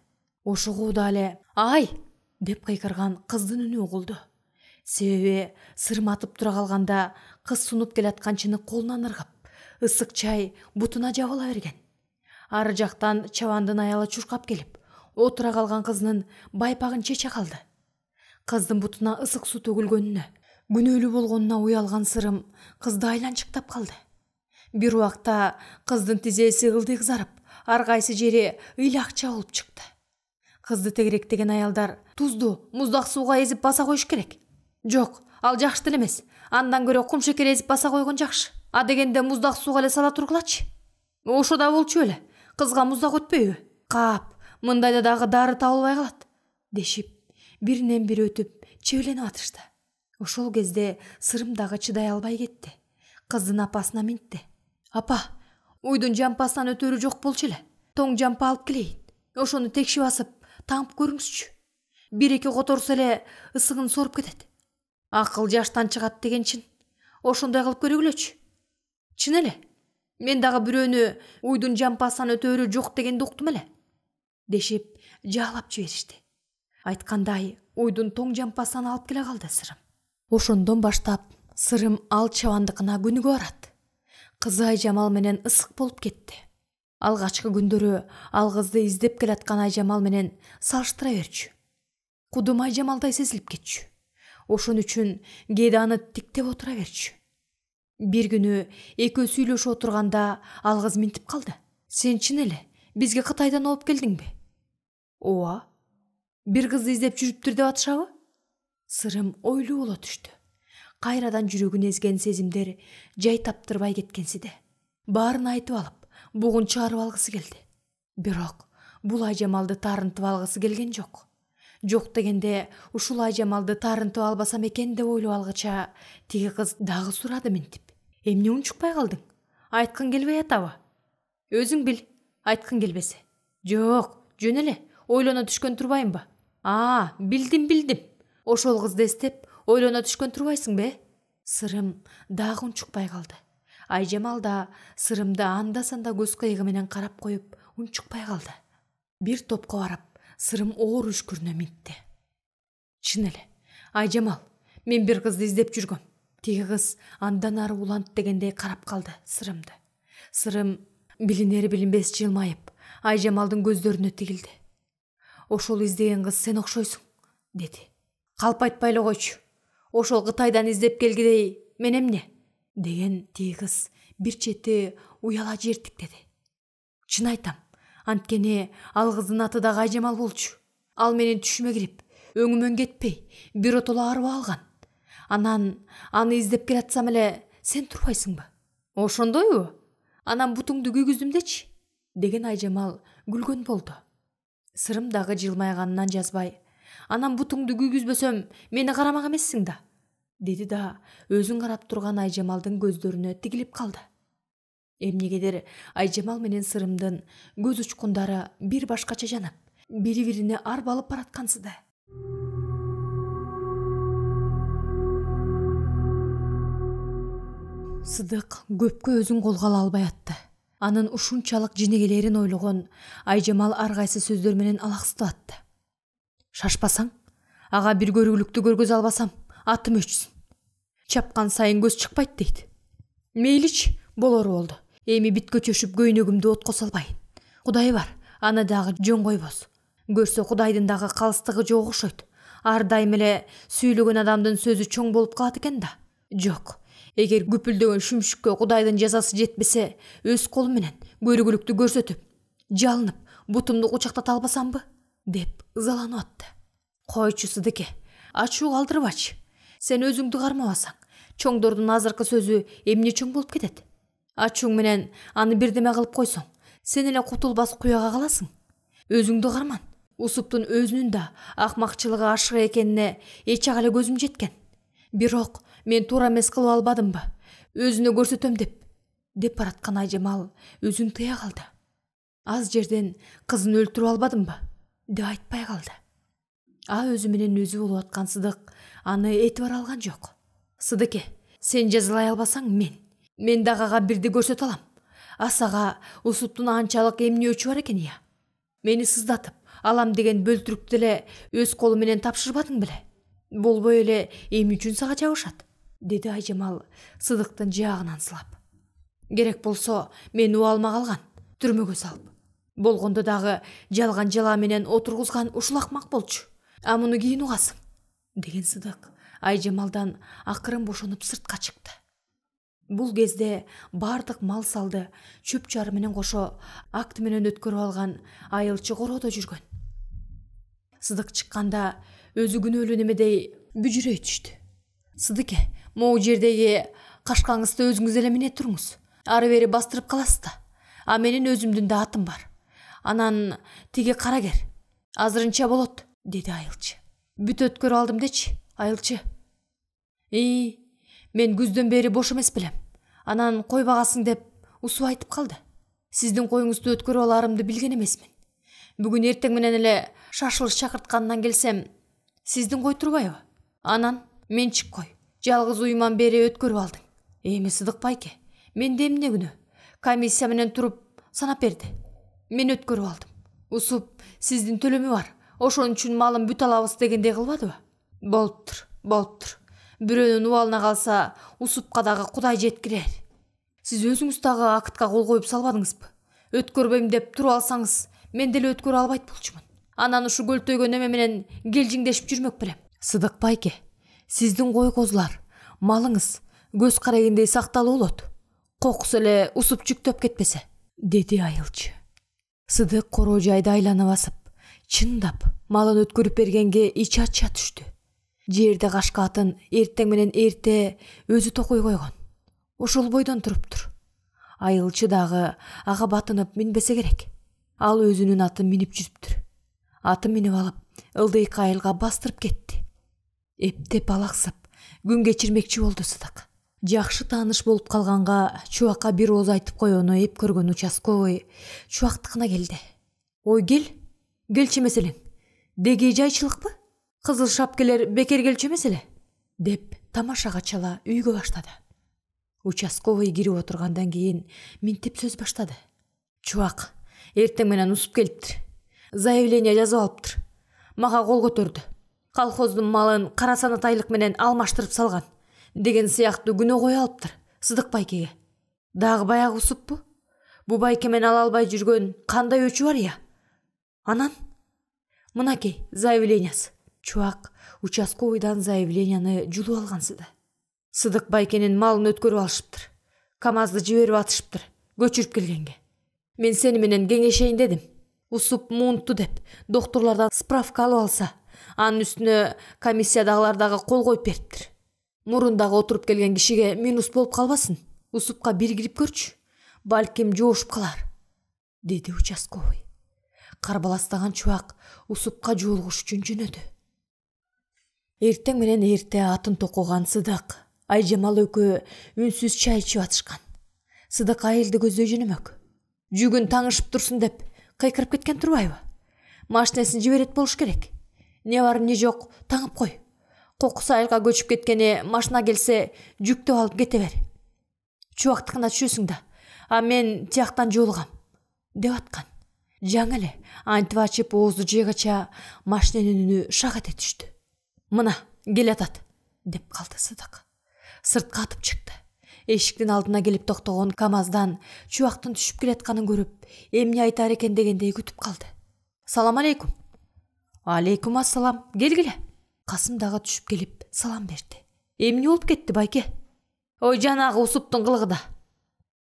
Ошого да эле «Ай!» деп кыйкырган кыздын үнү угулду. Себеби сырым атып тура калганда кыз сунуп келаткан чыны колунан ыргып, ысык чай бутуна жабыла берген. Ары жактан чабандын аялы чуркап келип, отура калган кызынын байпагын чече калды. Кыздын бутуна ысык суу төгүлгөнүнө, күнөөлүү болгонуна уялган сырым кызды айланчыктап калды. Бир убакта кыздын тизеси ылдый кызарып, ар кайсы жери ыйлакча болуп чыкты. Кызды тегеректеген аялдар тузду муздак сууга эзип баса коюш керек. Жок, ал жакшы деле эмес. Андан көрө кум шекер эзип баса койгон жакшы. А дегенде муздак сууга эле сала тургулачы. Ошо да болчу эле. Кызга муздак өтпөйбү? Кап, мындайда дагы дары табылбай калат, дешип, биринен бири өтүп, чебеленип атышты. Ошол кезде сырым дагы чыдай албай кетти. Кыздын апасына минтти. «Апа, уйдун жампасынан өтөрү жок болчу эле. Тоң жампа алып келейин. Ошону текши басып, таңып көрүңүзчү. 1-2 которсо эле ысыгын соруп кетет. Акыл жаштан чыгат деген чын. Ошондой кылып көргүлөчү. Чын эле. Мен дагы бирөөнү уйдун жампасынан өтөрү жок дегенди уктум эле», дешип жаалап жиберишти. Айткандай, уйдун тоң жампасынан алып келе калды сырым. Ошондон баштап сырым ал чабандыкына күнүгө барат. Кызы Айжамал менен ысык болуп кетти. Алгачкы күндөрү ал кызды издеп келаткан Айжамал менен салыштыра берчү. Кудум Айжамалдай сезилип кетчү. Ошон үчүн кээде аны тиктеп отура берчү. Бир күнү экөө сүйлөшүп отурганда ал кыз минтип калды. «Сен чын эле бизге Кытайдан алып келдиңби?» «Ооба. Бир кызды издеп жүрүптүр деп атышабы?» Сырым ойлуу боло түштү. Кайрадан жүрөгүн эзген сезимдер жай таптырбай кеткенсиде. Баарын айтып алып, бугун чыгарып алгысы келди. Бирок бул Айжамалды таарынтып алгысы келген жок. Жок дегенде ушул Айжамалды таарынтып албасам экен деп ойлоп алгыча, тиги кыз дагы сурады минтип. «Эмне унчукпай калдың? Айткың келбей атабы?» «Өзүң бил, айткың келбесе». «Жок, жөн эле, ойлоно түшкөн турбаймбы?» Билдим. Ошол кызды эстеп, ойлоно түшкөн турбайсың бе?» Сырым дагы унчукпай калды. Айжамал да сырымды анда-санда көз кыйыгы менен карап коюп, унчукпай калды. Бир топко барып, сырым оор үшкүрүнө минтти. «Чын эле, Айжамал, мен бир кызды издеп жүргөм». Тиги кыз андан ары улант дегендей карап калды сырымды. Сырым билинери билинбес жылмайып, Айжамалдын көздөрүнө тигилди. «Ошол издеген кыз сен окшойсуң», деди. «Калп айтпай эле койчу. Ошол Кытайдан издеп келгидей мен эмне?» деген тиги кыз бир чети уяла жертиктеди. «Чын айтам, анткени ал кыздын аты дагы Айжамал болчу. Ал менин түшүмө кирип, өңүмөн кетпей, биротоло арып алган. Анан аны издеп келатсам эле сен турбайсыңбы?» «Ошондойбу? Анан бутуңду күйгүздүм-дечи», деген Айжамал күлгөн болду. Сырым дагы жылмайганынан жазбай, «Анан бутуңду күйгүзбөсөм, мени карамак эмессиң да», деди да өзүн карап турган Айжамалдын көздөрүнө тигилип калды. Эмнегедир Айжамал менен сырымдын көз учкундары бир башкача жанып, бири-бирине арбалып бараткансыды. Сыдык көпкө өзүн колго ала албай атты. Анын ушунчалык жинегелерин ойлогон Айжамал ар кайсы сөздөр менен алаксытып атты. «Шашпасаң, ага бир көргүлүктү көргөзө албасам, атым өчсүн. чапкан сайын көз чыкпайт дейт. Мейлич, болору болду. Эми бит көчөшүп көйнөгүмдү отко салбайын. Кудай бар, аны дагы жөн койбос. Көрсө Кудайдын дагы калыстыгы жок окшойт. Ар дайым эле сүйлөгөн адамдын сөзү чоң болуп калат экен да. Жок. Эгер күпүлдөгөн шүмшүккө Кудайдын жазасы жетпесе, өз колу менен көргүлүктү көрсөтүп, жалынып, бутумду кучактата албасамбы? Деп ызаланып атты. Койчу Сыдыке, ачуу калтырбачы. Сен өзүңдү кармабасаң, чоңдордун азыркы сөзү эмне чоң болуп кетет? Ачууң менен аны бирдеме кылып койсоң, сен эле кутулбас куяга каласың. Өзүңдү карман. Усуптун өзүнүн да акмакчылыгы ашык экенине эч ак эле көзүм жеткен. Бирок мен туура эмес кылып албадымбы? Өзүнө көрсөтөм деп бараткан Айжамал өзүн тыя калды. Аз жерден кызын өлтүрүп албадымбы? Деп айтпай калды. А өзү менен өзү болуп аткан Сыдык аны этибар алган жок. Сыдыке, сен жазалай албасаң мен дагы ага бирди көрсөтө алам. Асага Усуптун анчалык эмне өчү бар экен я? Мени сыздатып алам деген бөлтүрүктү эле өз колу менен тапшырбадың беле? Болбой эле эмне үчүн сага жабышат? Деди Айжамал Сыдыктын жаагынан сылап. Керек болсо мени убалма калган, түрмөгө салып. Болгондо дагы жалган жала менен отургузган ушул акмак болчу. А муну кийин угасың, деген Сыдык Айжамалдан акырын бошонуп сыртка чыкты. Бул кезде бардык мал салды чөп чары менен кошо акты менен өткөрүп алган айылчы короодо жүргөн. Сыдык чыкканда өзү күнөөлүү немедей бүжүрөй түштү. Сыдыке, могу жердеги кашкаңызды өзүңүз эле мине туруңуз. Ары бери бастырып каласыз да. А менин өзүмдүн да атым бар. Анан тиги карагер. Азырынча болот, деди айылчы. Бүт өткөрүп алдым дечи, айылчы. Мен күздөн бери бош эмес белем. Анан кой багасың деп Усу айтып калды. Сиздин коюңузду өткөрүп аларымды билген эмесмин. Бүгүн эртең менен эле шашылыш чакырткандан келсем, сиздин кой турбайбы? Анан менчик кой. Жалгыз уйман бери өткөрүп алдың. Эми Сыдык байке, менде эмне күнөө? Комиссия менен туруп санап берди. Мен өткөрүп алдым. Усуп сиздин төлөмү бар. Ошон үчүн малын бүт алабыз дегендей кылбадыбы? Болуптур. Бирөөнүн убалына калса, Усупка дагы Кудай жеткирер. Сиз өзүңүз дагы акытка кол коюп салбадыңызбы? Өткөрбөйм деп туруп алсаңыз, мен деле өткөрө албайт болчумун. Анан ушу көлтөйгөн эме менен келжиңдешип жүрмөк белем. Сыдык байке, сиздин кой козулар, малыңыз көз карегиндей сакталуу болот. Кокус эле Усуп жүктөп кетпесе, деди айылчы. Сыдык короо жайды айланып басып, чындап малын өткөрүп бергенге ичи ача түштү. Жерде кашка атын эртең менен эрте өзү токой койгон. Ошол бойдон туруптур. Айылчы дагы ага батынып минбесе керек. Ал өзүнүн атын минип жүрүптүр. Атын минип алып, ылдый айылга бастырып кетти. Эптеп алаксып, күн кечирмекчи болду Сыдык. Жакшы тааныш болуп калганга Чубакка бир ооз айтып коюуну эп көргөн участковый Чубактыкына келди. Ой, келчи маселең. Деги жайчылыкпы? Кызыл шапкелер бекер келчү эмес эле, деп тамашага чала үйгө баштады. Участковый кирип отургандан кийин минтип сөз баштады. Чубак, эртең менен Усуп келиптир. Заявление жазып алыптыр. Мага кол көтөрдү. Колхоздун малын кара санатайлык менен алмаштырып салган деген сыяктуу күнөө кое алыптыр Сыдык байкеге. Дагы баягы Усуппу? Бу байке менен ала албай жүргөн кандай өчү бар я? Анан мынакей заявлениясы. Чубак участковыйдан заявленияны жулуп алгансыды. Сыдык байкенин малын өткөрүп алышыптыр. КамАЗды жиберип атышыптыр көчүрүп келгенге. Мен сени менен кеңешейин дедим. Усуп муунтту деп докторлордон справка алып алса, анын үстүнө комиссиядагылар дагы кол коюп бериптир. Мурундагы отуруп келген кишиге минус болуп калбасын. Усупка бир кирип көрчү. Балким жоошуп калар, деди участковый. Карбаластаган Чубак Усупка жолугуш үчүн жөнөдү. Эртең менен эрте атын токуган Сыдык, Айжамал экөө үнсүз чай ичип атышкан. Сыдык айылды көздөй жөнөмөк. Жүгүн таңышып турсун деп кыйкырып кеткен турбайбы? Машинесин жиберет болуш керек. Не бар не жок таңып кой. Кокус айылга көчүп кеткени машина келсе жүктөп алып кете бер. Чубактыкына түшөсүң да, а мен тияктан жолугам, деп аткан. Жаңы эле антип ачып оозду жыйгача машиненин үнү шак эте түштү. Мына, келатат, деп калды Сыдык. сыртка атып чыкты. Эшиктин алдына келип токтогон КамАЗдан Чубактын түшүп келатканын көрүп, эмне айтар экен дегендей күтүп калды. Салам алейкум. Алейкум ассалам. Келгиле. Касым дагы түшүп келип салам берди. Эмне болуп кетти, байке? Ой, жанагы Усуптун кылыгы да.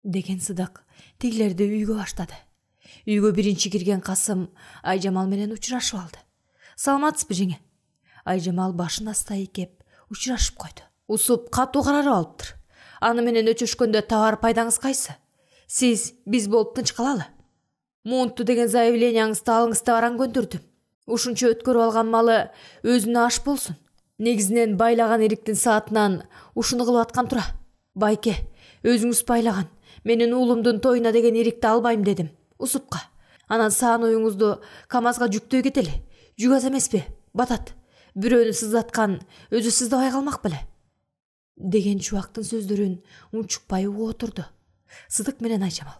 Деген Сыдык тигилерди үйгө баштады. Үйгө биринчи кирген Касым Айжамал менен учурашып алды. Саламатсызбы, жеңе? Айжамал башын астай кеп учурашып койду. Усуп катуу карарып алыптыр. Аны менен өчөшкөндө табар пайдаңыз кайсы? Сиз биз болуп тынч калалы. Муунту деген заявленияңызды алыңыз да баран көндүрдүм. Ушунча өткөрүп алган малы өзүнө аш болсун. Негизинен байлаган ириктин саатынан ушуну кылып аткан тура. Байке, өзүңүз байлаган менин уулумдун тоюна деген ирикти албайм дедим Усупка. Анан саан оюңузду КамАЗга жүктөй кетели. Жүк аз эмеспи? Батат. Бирөөнү сыздаткан өзү сыздабай калмак беле. Деген Чубактын сөздөрүн унчукпай угуп отурду. Сыдык менен Айжамал.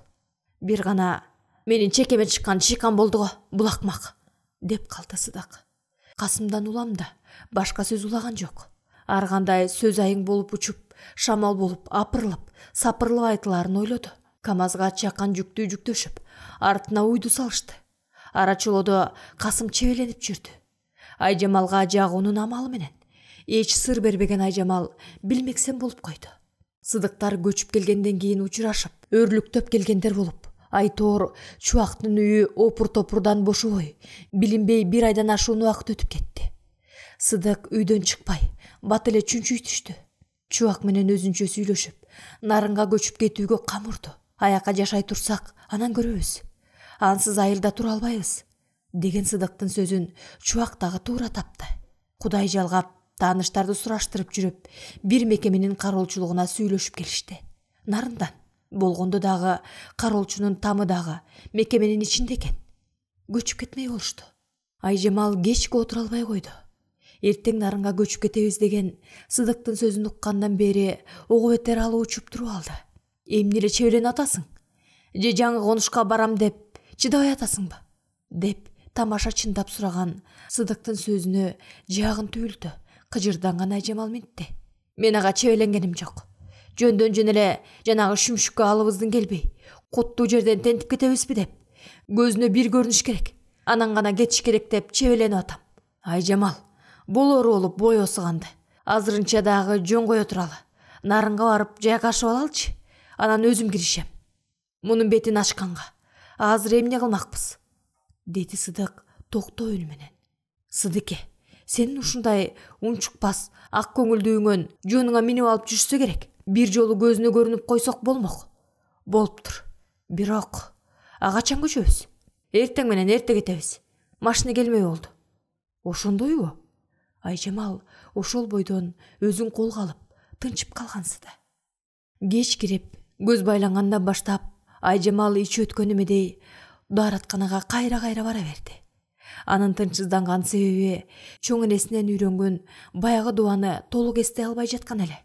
Бир гана менин чекеме чыккан чыйкан болду го, бул акмак, деп калды Сыдык. Касымдан улам да башка сөз улаган жок. Ар кандай сөз айың болуп учуп, шамал болуп, апырылып, сапырылып айтыларын ойлоду. КамАЗга чаккан жүктү жүктөшүп, артына уйду салышты. Ара чолодо Касым чебеленип жүрдү. Айжамалга жагуунун амалы менен. Эч сыр бербеген Айжамал билмексен болуп койду. Сыдыктар көчүп келгенден кийин учурашып, өрлүктөп келгендер болуп, айтоор Чубактын үйү опур-топурдан бошобой, билинбей бир айдан ашуун убакыт өтүп кетти. Сыдык үйдөн чыкпай, бат эле чүнчүйтүштү. Чубак менен өзүнчө сүйлөшүп, нарынга көчүп кетүүгө камурду. Аяка жашай турсак, анан көрөбүз. Ансыз айылда тура албайбыз. Деген Сыдыктын сөзүн Чубак дагы туура тапты. Кудай жалгап, тааныштарды сураштырып жүрүп, бир мекеменин кароолчулугуна сүйлөшүп келишти. Нарындан болгондо дагы кароолчунун тамы дагы мекеменин ичинде экен. Көчүп кетмей болушту. Айжамал кечке отура албай койду. Эртең нарынга көчүп кетебиз деген Сыдыктын сөзүн уккандан бери ого бетер ал учуп туруп алды. Эмне эле чебеленип атасың? Же жаңы конушка барам деп чыдабай атасыңбы? Деп тамаша чындап сураган Сыдыктын сөзүнө жагын түбүлдү. Кыжырданган Айжамал ментти. Мен ага чебеленгеним жок. Жөндөн эле жанагы шүмшүккө алыбыздын келбей, куттуу жерден тентип кетебизби деп. Көзүнө бир көрүнүш керек. Анан гана кетиш керек деп чебеленип атам. Айжамал, болору болуп бой осуганды. Азырынча дагы жөн кое туралы. Нарынга барып жайгашып алалычы. Анан өзүм киришем. Мунун бетин ачканга. Азыр эмне кылмакпыз? Деди Сыдык токтоо үн менен. Сыдыке, сенин ушундай унчукпас, ак көңүлдүүңөн жөнүңө минип алып жүрсө керек. Бир жолу көзүнө көрүнүп койсок болмок. Болуптур. Бирок, качан көчөбүз? Эртең менен эрте кетебиз. Машина келмей болду. Ошондойбу? Айжамал ошол бойдон өзүн колго алып, тынчып калгансыды. Кеч кирип, көз байлангандан баштап, Айжамал ич өткөн эмедей дааратканага кайра-кайра бара берди. Анын тынчсызданган себеби чоң энесинен үйрөнгөн баягы дубаны толук эстей албай жаткан эле.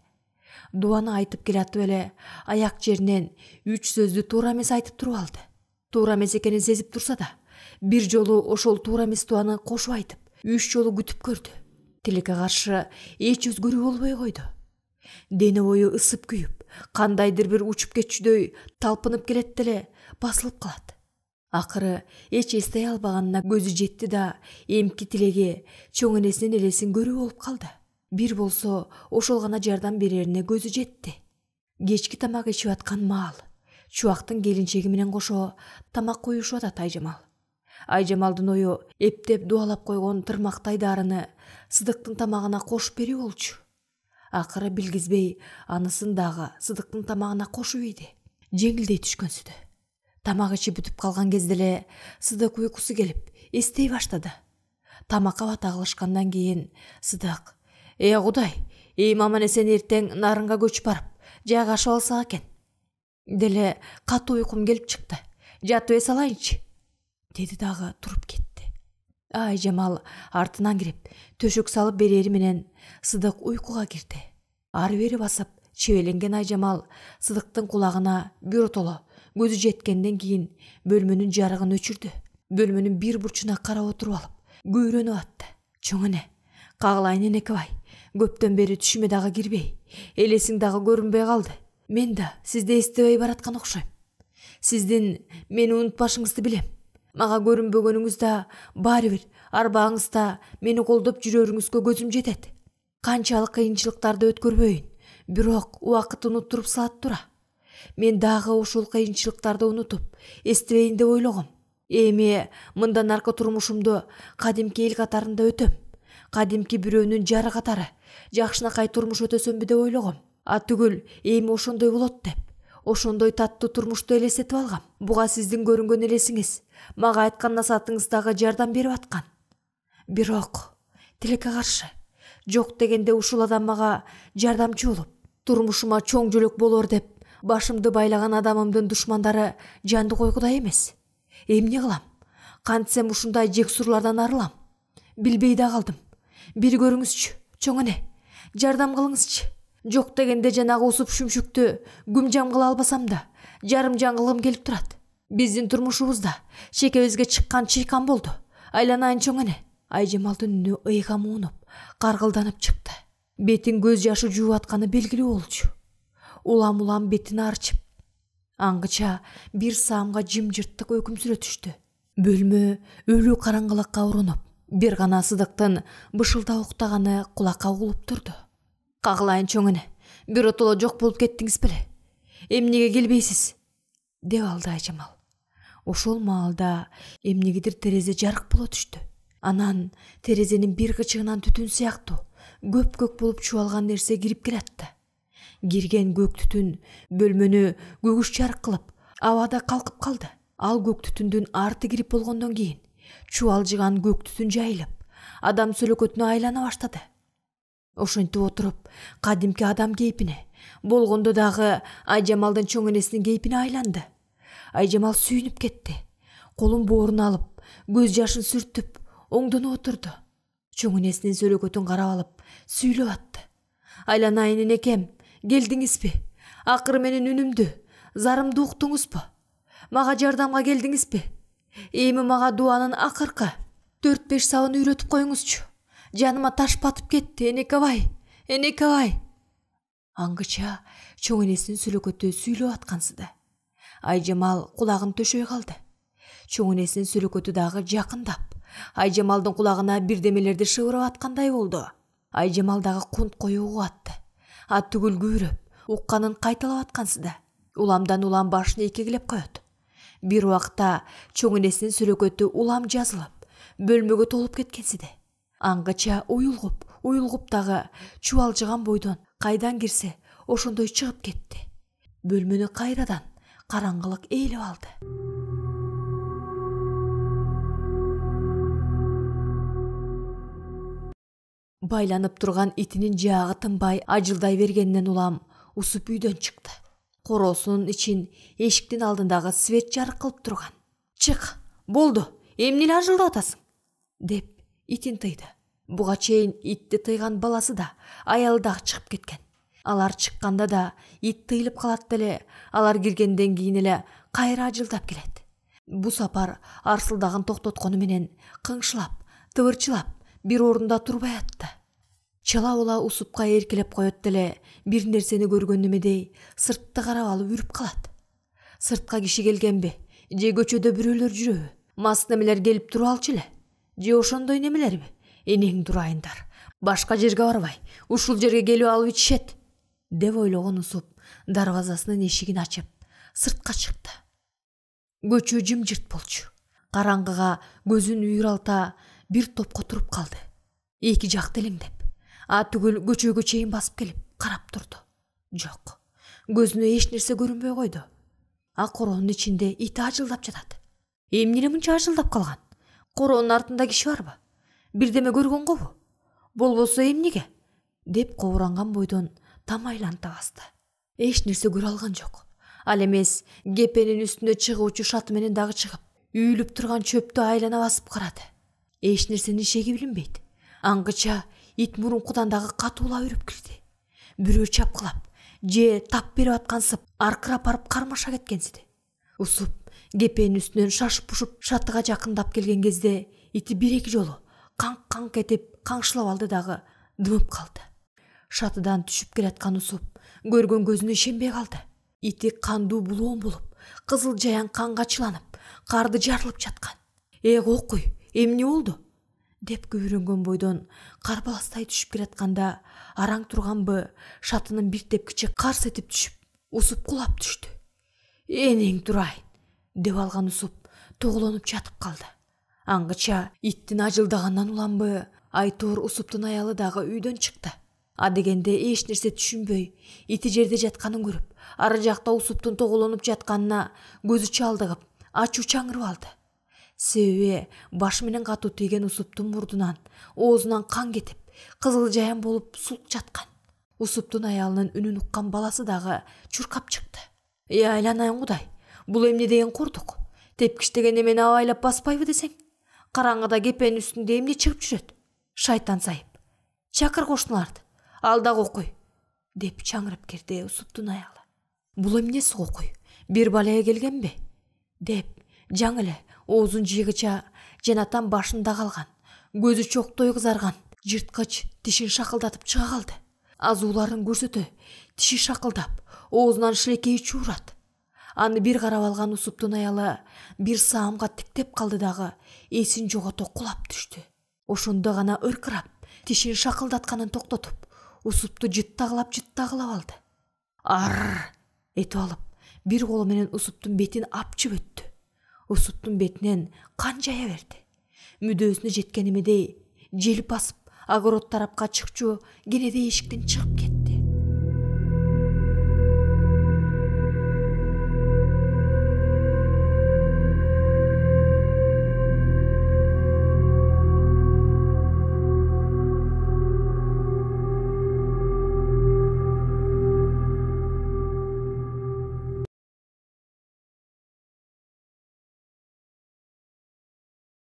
Дубаны айтып келатып эле аяк жеринен 3 сөздү туура эмес айтып туруп алды. Туура эмес экенин сезип турса да, бир жолу ошол туура эмес дубаны кошуп айтып, 3 жолу күтүп көрдү. Тилекке каршы эч өзгөрүү болбой койду. Дене бою ысып күйүп, кандайдыр бир учуп кетчүдөй талпынып келет деле басылып калат. Акыры эч эстей албаганына көзү жетти да, эмки тилеги чоң энесинин элесин көрүү болуп калды. Бир болсо ошол гана жардам берерине көзү жетти. Кечки тамак ичип аткан маал. Чубактын келинчеги менен кошо тамак коюшуп атат Айжамал. Айжамалдын ою эптеп дубалап койгон тырмактай дарыны Сыдыктын тамагына кошуп берүү болчу. Акыры билгизбей анысын дагы Сыдыктын тамагына кошуп ийди. Жеңилдей түшкөнсүдө. Тамак ичип бүтүп калган кезде эле Сыдык уйкусу келип, эстей баштады. Тамакка бата кылышкандан кийин Сыдык: Кудай, маман эсен эртең нарынга көчүп барып, жайгашып алсак экен. Деле катуу уйкум келип чыкты. Жатып салайынчы, деди дагы туруп кетти. Айжамал артынан кирип, төшөк салып берери менен Сыдык уйкуга кирди. Ары бери басып, чебеленген Айжамал Сыдыктын кулагына биротоло көзү жеткенден кийин бөлмөнүн жарыгын өчүрдү. Бөлмөнүн бир бурчуна карап отуруп алып, көйрөнүп атты. Чоң эне, кагылайын энекебай, Көптөн бери түшүмө дагы кирбей, элесиң дагы көрүнбөй калды. Мен да сизди эстебей бараткан окшойм. Сиздин мени унутпашыңызды билем. Мага көрүнбөгөнүңүз да баары бир арбаңызда мени колдоп жүрөрүңүзгө көзүм жетет. Канчалык кыйынчылыктарды өткөрбөйүн, бирок убакыт унуттуруп салат тура. Мен дагы ушул кыйынчылыктарды унутуп, эстебейин деп ойлогом. Эми мындан аркы турмушумду кадимки эл катарында өтөм. Кадимки бирөөнүн жары катары жакшынакай турмуш өтөсөмбү деп ойлогом. Түгүл эми ошондой болот деп, ошондой таттуу турмушту элестетип алгам. Буга сиздин көрүнгөн элесиңиз, мага айткан насаатыңыз дагы жардам берип аткан. Бирок тилекке каршы, жок дегенде ушул адам мага жардамчы болуп, турмушума чоң жөлөк болор деп башымды байлаган адамымдын душмандары жанды койгудай эмес. Эмне кылам? Кантсем ушундай жексурлардан арылам? Билбей да калдым. Бир көрүңүзчү, чоң эне, жардам кылыңызчы. Жок дегенде жанагы усуп шүмшүктү күмжам кыла албасам да, жарым жан кылгым келип турат. Биздин турмушубузда шекебизге чыккан чыйкан болду. Айланайын чоң эне. Айжамалдын үнү ыйгам уунуп, каргылданып чыкты. Бетин көз жашы жууп атканы белгилүү болчу. Улам бетин арчып, аңгыча бир саамга жымжырттык өкүмсүрө түштү. Бөлмө өлүү караңгылыкка урунуп, бир гана сыдыктын бышылдап уктаганы кулакка угулуп турду. Кагылайын чоң эне, биротоло жок болуп кеттиңиз беле? Эмнеге келбейсиз? Деп алды Айжамал. Ошол маалда эмнегедир терезе жарык боло түштү. Анан терезенин бир кычыгынан түтүн сыяктуу көк болуп чубалган нерсе кирип келатты. Кирген көк түтүн бөлмөнү көгүш жарык кылып, абада калкып калды. Ал көк түтүндүн арты кирип болгондон кийин чубалжыган көк түтүн жайылып, адам сөлөкөтүнө айлана баштады. Ошентип отуруп, кадимки адам кейпине, болгондо дагы Айжамалдын чоң энесинин кейпине айланды. Айжамал сүйүнүп кетти. Колун бооруна алып, көз жашын сүртүп, оңдонуп отурду. Чоң энесинин сөлөкөтүн карап алып, сүйлөп атты. Айланайын энекем, келдиңизби? Акыры менин үнүмдү, зарымды уктуңузбу? Мага жардамга келдиңизби? Эми мага дуанын акыркы 4-5 сабын үйрөтүп коюңузчу. Жаныма таш батып кетти, энекебай, энекебай. Аңгыча чоң энесинин сөлөкөтү сүйлөп аткансыды. Айжамал кулагын төшөй калды. Чоң энесинин сөлөкөтү дагы жакындап, Айжамалдын кулагына бирдемелерди шыбырап аткандай болду. Айжамал дагы кунт коюу угуп атты. Түгүл күбүрөп, укканын кайталап аткансыды. Уламдан улам башын экегилеп коет. Бир убакта чоң энесинин сөлөкөтү улам жазылып, бөлмөгө толуп кеткенсиди. Аңгыча уюлгуп дагы чубалжыган бойдон кайдан кирсе ошондой чыгып кетти. Бөлмөнү кайрадан караңгылык ээлеп алды. Байланып турган итинин жаагы тынбай ажылдай бергенинен улам усуп үйдөн чыкты. Короосунун ичин эшиктин алдындагы свет жарык кылып турган. Чык, болду, эмне эле ажылдап атасың? Деп итин тыйды. Буга чейин итти тыйган баласы да, аялы дагы чыгып кеткен. Алар чыкканда да ит тыйылып калат деле, алар киргенден кийин эле кайра ажылдап келет. Бу сапар арсылдагын токтоткону менен кыңшылап, тыбырчылап, бир орунда турбай атты. Чала-була усупка эркелеп коет деле, бир нерсени көргөн немедей сыртты карап алып үрүп калат. Сыртка киши келгенби, же көчөдө бирөөлөр жүрөбү? Мас немелер келип туруп алчу эле? Же ошондой немелерби? Энең дурайындар. Башка жерге барбай, ушул жерге келип алып ичишет, деп ойлогон усуп, дарбазасынын эшигин ачып, сыртка чыкты. Көчө жымжырт болчу. Караңгыга көзүн үйралта бир топко туруп калды. Эки жак делеңдеп. Түгүл көчөгө чейин басып келип карап турду. Жок. Көзүнө эч нерсе көрүнбөй койду. Короонун ичинде ит ажылдап жатат. Эмне эле мынча ажылдап калган? Короонун артында киши барбы? Бирдеме көргөн гобу? Болбосо эмнеге? Деп кобуранган бойдон там айланта басты. Эч нерсе көрө алган жок. Ал эмес кепенин үстүнө чыгуучу шаты менен дагы чыгып, үйүлүп турган чөптү айлана басып карады. Эч нерсенин шеги билинбейт. Аңгыча ит мурункудан дагы катуулап үрүп кирди. Бирөө чапкылап, же тап берип аткансып, аркырап барып кармаша кеткенсиди. Усуп, кепенин үстүнөн шашып-пушуп шатыга жакындап келген кезде ити бир-эки жолу канк-канк этип каңшылап алды дагы дымып калды. Шатыдан түшүп келаткан Усуп көргөн көзүнө ишенбей калды. Ити кандуу булуун болуп, кызыл жаян канга чыланып, карды жарылып жаткан. Кокуй, эмне болду? Деп күбүрөнгөн бойдон кар баластай түшүп келатканда араң турганбы, шатынын бир тепкичи карс этип түшүп, Усуп кулап түштү. Энең турайын, деп алган Усуп тоголонуп жатып калды. Аңгыча иттин ажылдагандан уланбы, Айтор Усуптун аялы дагы үйдөн чыкты. Адегенде эч нерсе түшүнбөй, ити жерде жатканын көрүп, ары жакта Усуптун тоголонуп жатканына көзү чалдыгып, ачуу чаңырып алды. Себеби баш менен катуу тийген Усуптун мурдунан, оозунан кан кетип, кызыл жаян болуп сулк жаткан. Усуптун аялынын үнүн уккан баласы дагы чуркап чыкты. Айланайын Кудай, бул эмне деген курдук? Тепкиштеген эмени абайлап баспайбы десең? Караңгыда кепенин үстүндө эмне чыгып жүрөт? Шайтан сайып. Чакыр кошуналарды, ал да Кокуй, деп чаңырып кирди Усуптун аялы. Бул эмнеси Кокуй? Бир балая келгенби? Деп жаңы эле оозун жыйгыча жанатан башында калган, көзү чоктой кызарган, жырткыч тишин шакылдатып чыга калды. Азууларын көрсөтө, тиши шакылдап, оозунан шилекейи чуурат. Аны бир карап алган Усуптун аялы бир саамга тиктеп калды дагы эсин жогото кулап түштү. Ошондо гана ыркырап, тишин шакылдатканын токтотуп, Усупту жыттагылап алды. Ар этип алып, бир колу менен Усуптун бетин апчып өттү. Усуптун бетинен кан жая берди. Мүдөөсүнө жеткен эмедей желип басып, огород тарапка чыкчу кенеде эшиктен чыгып кетти.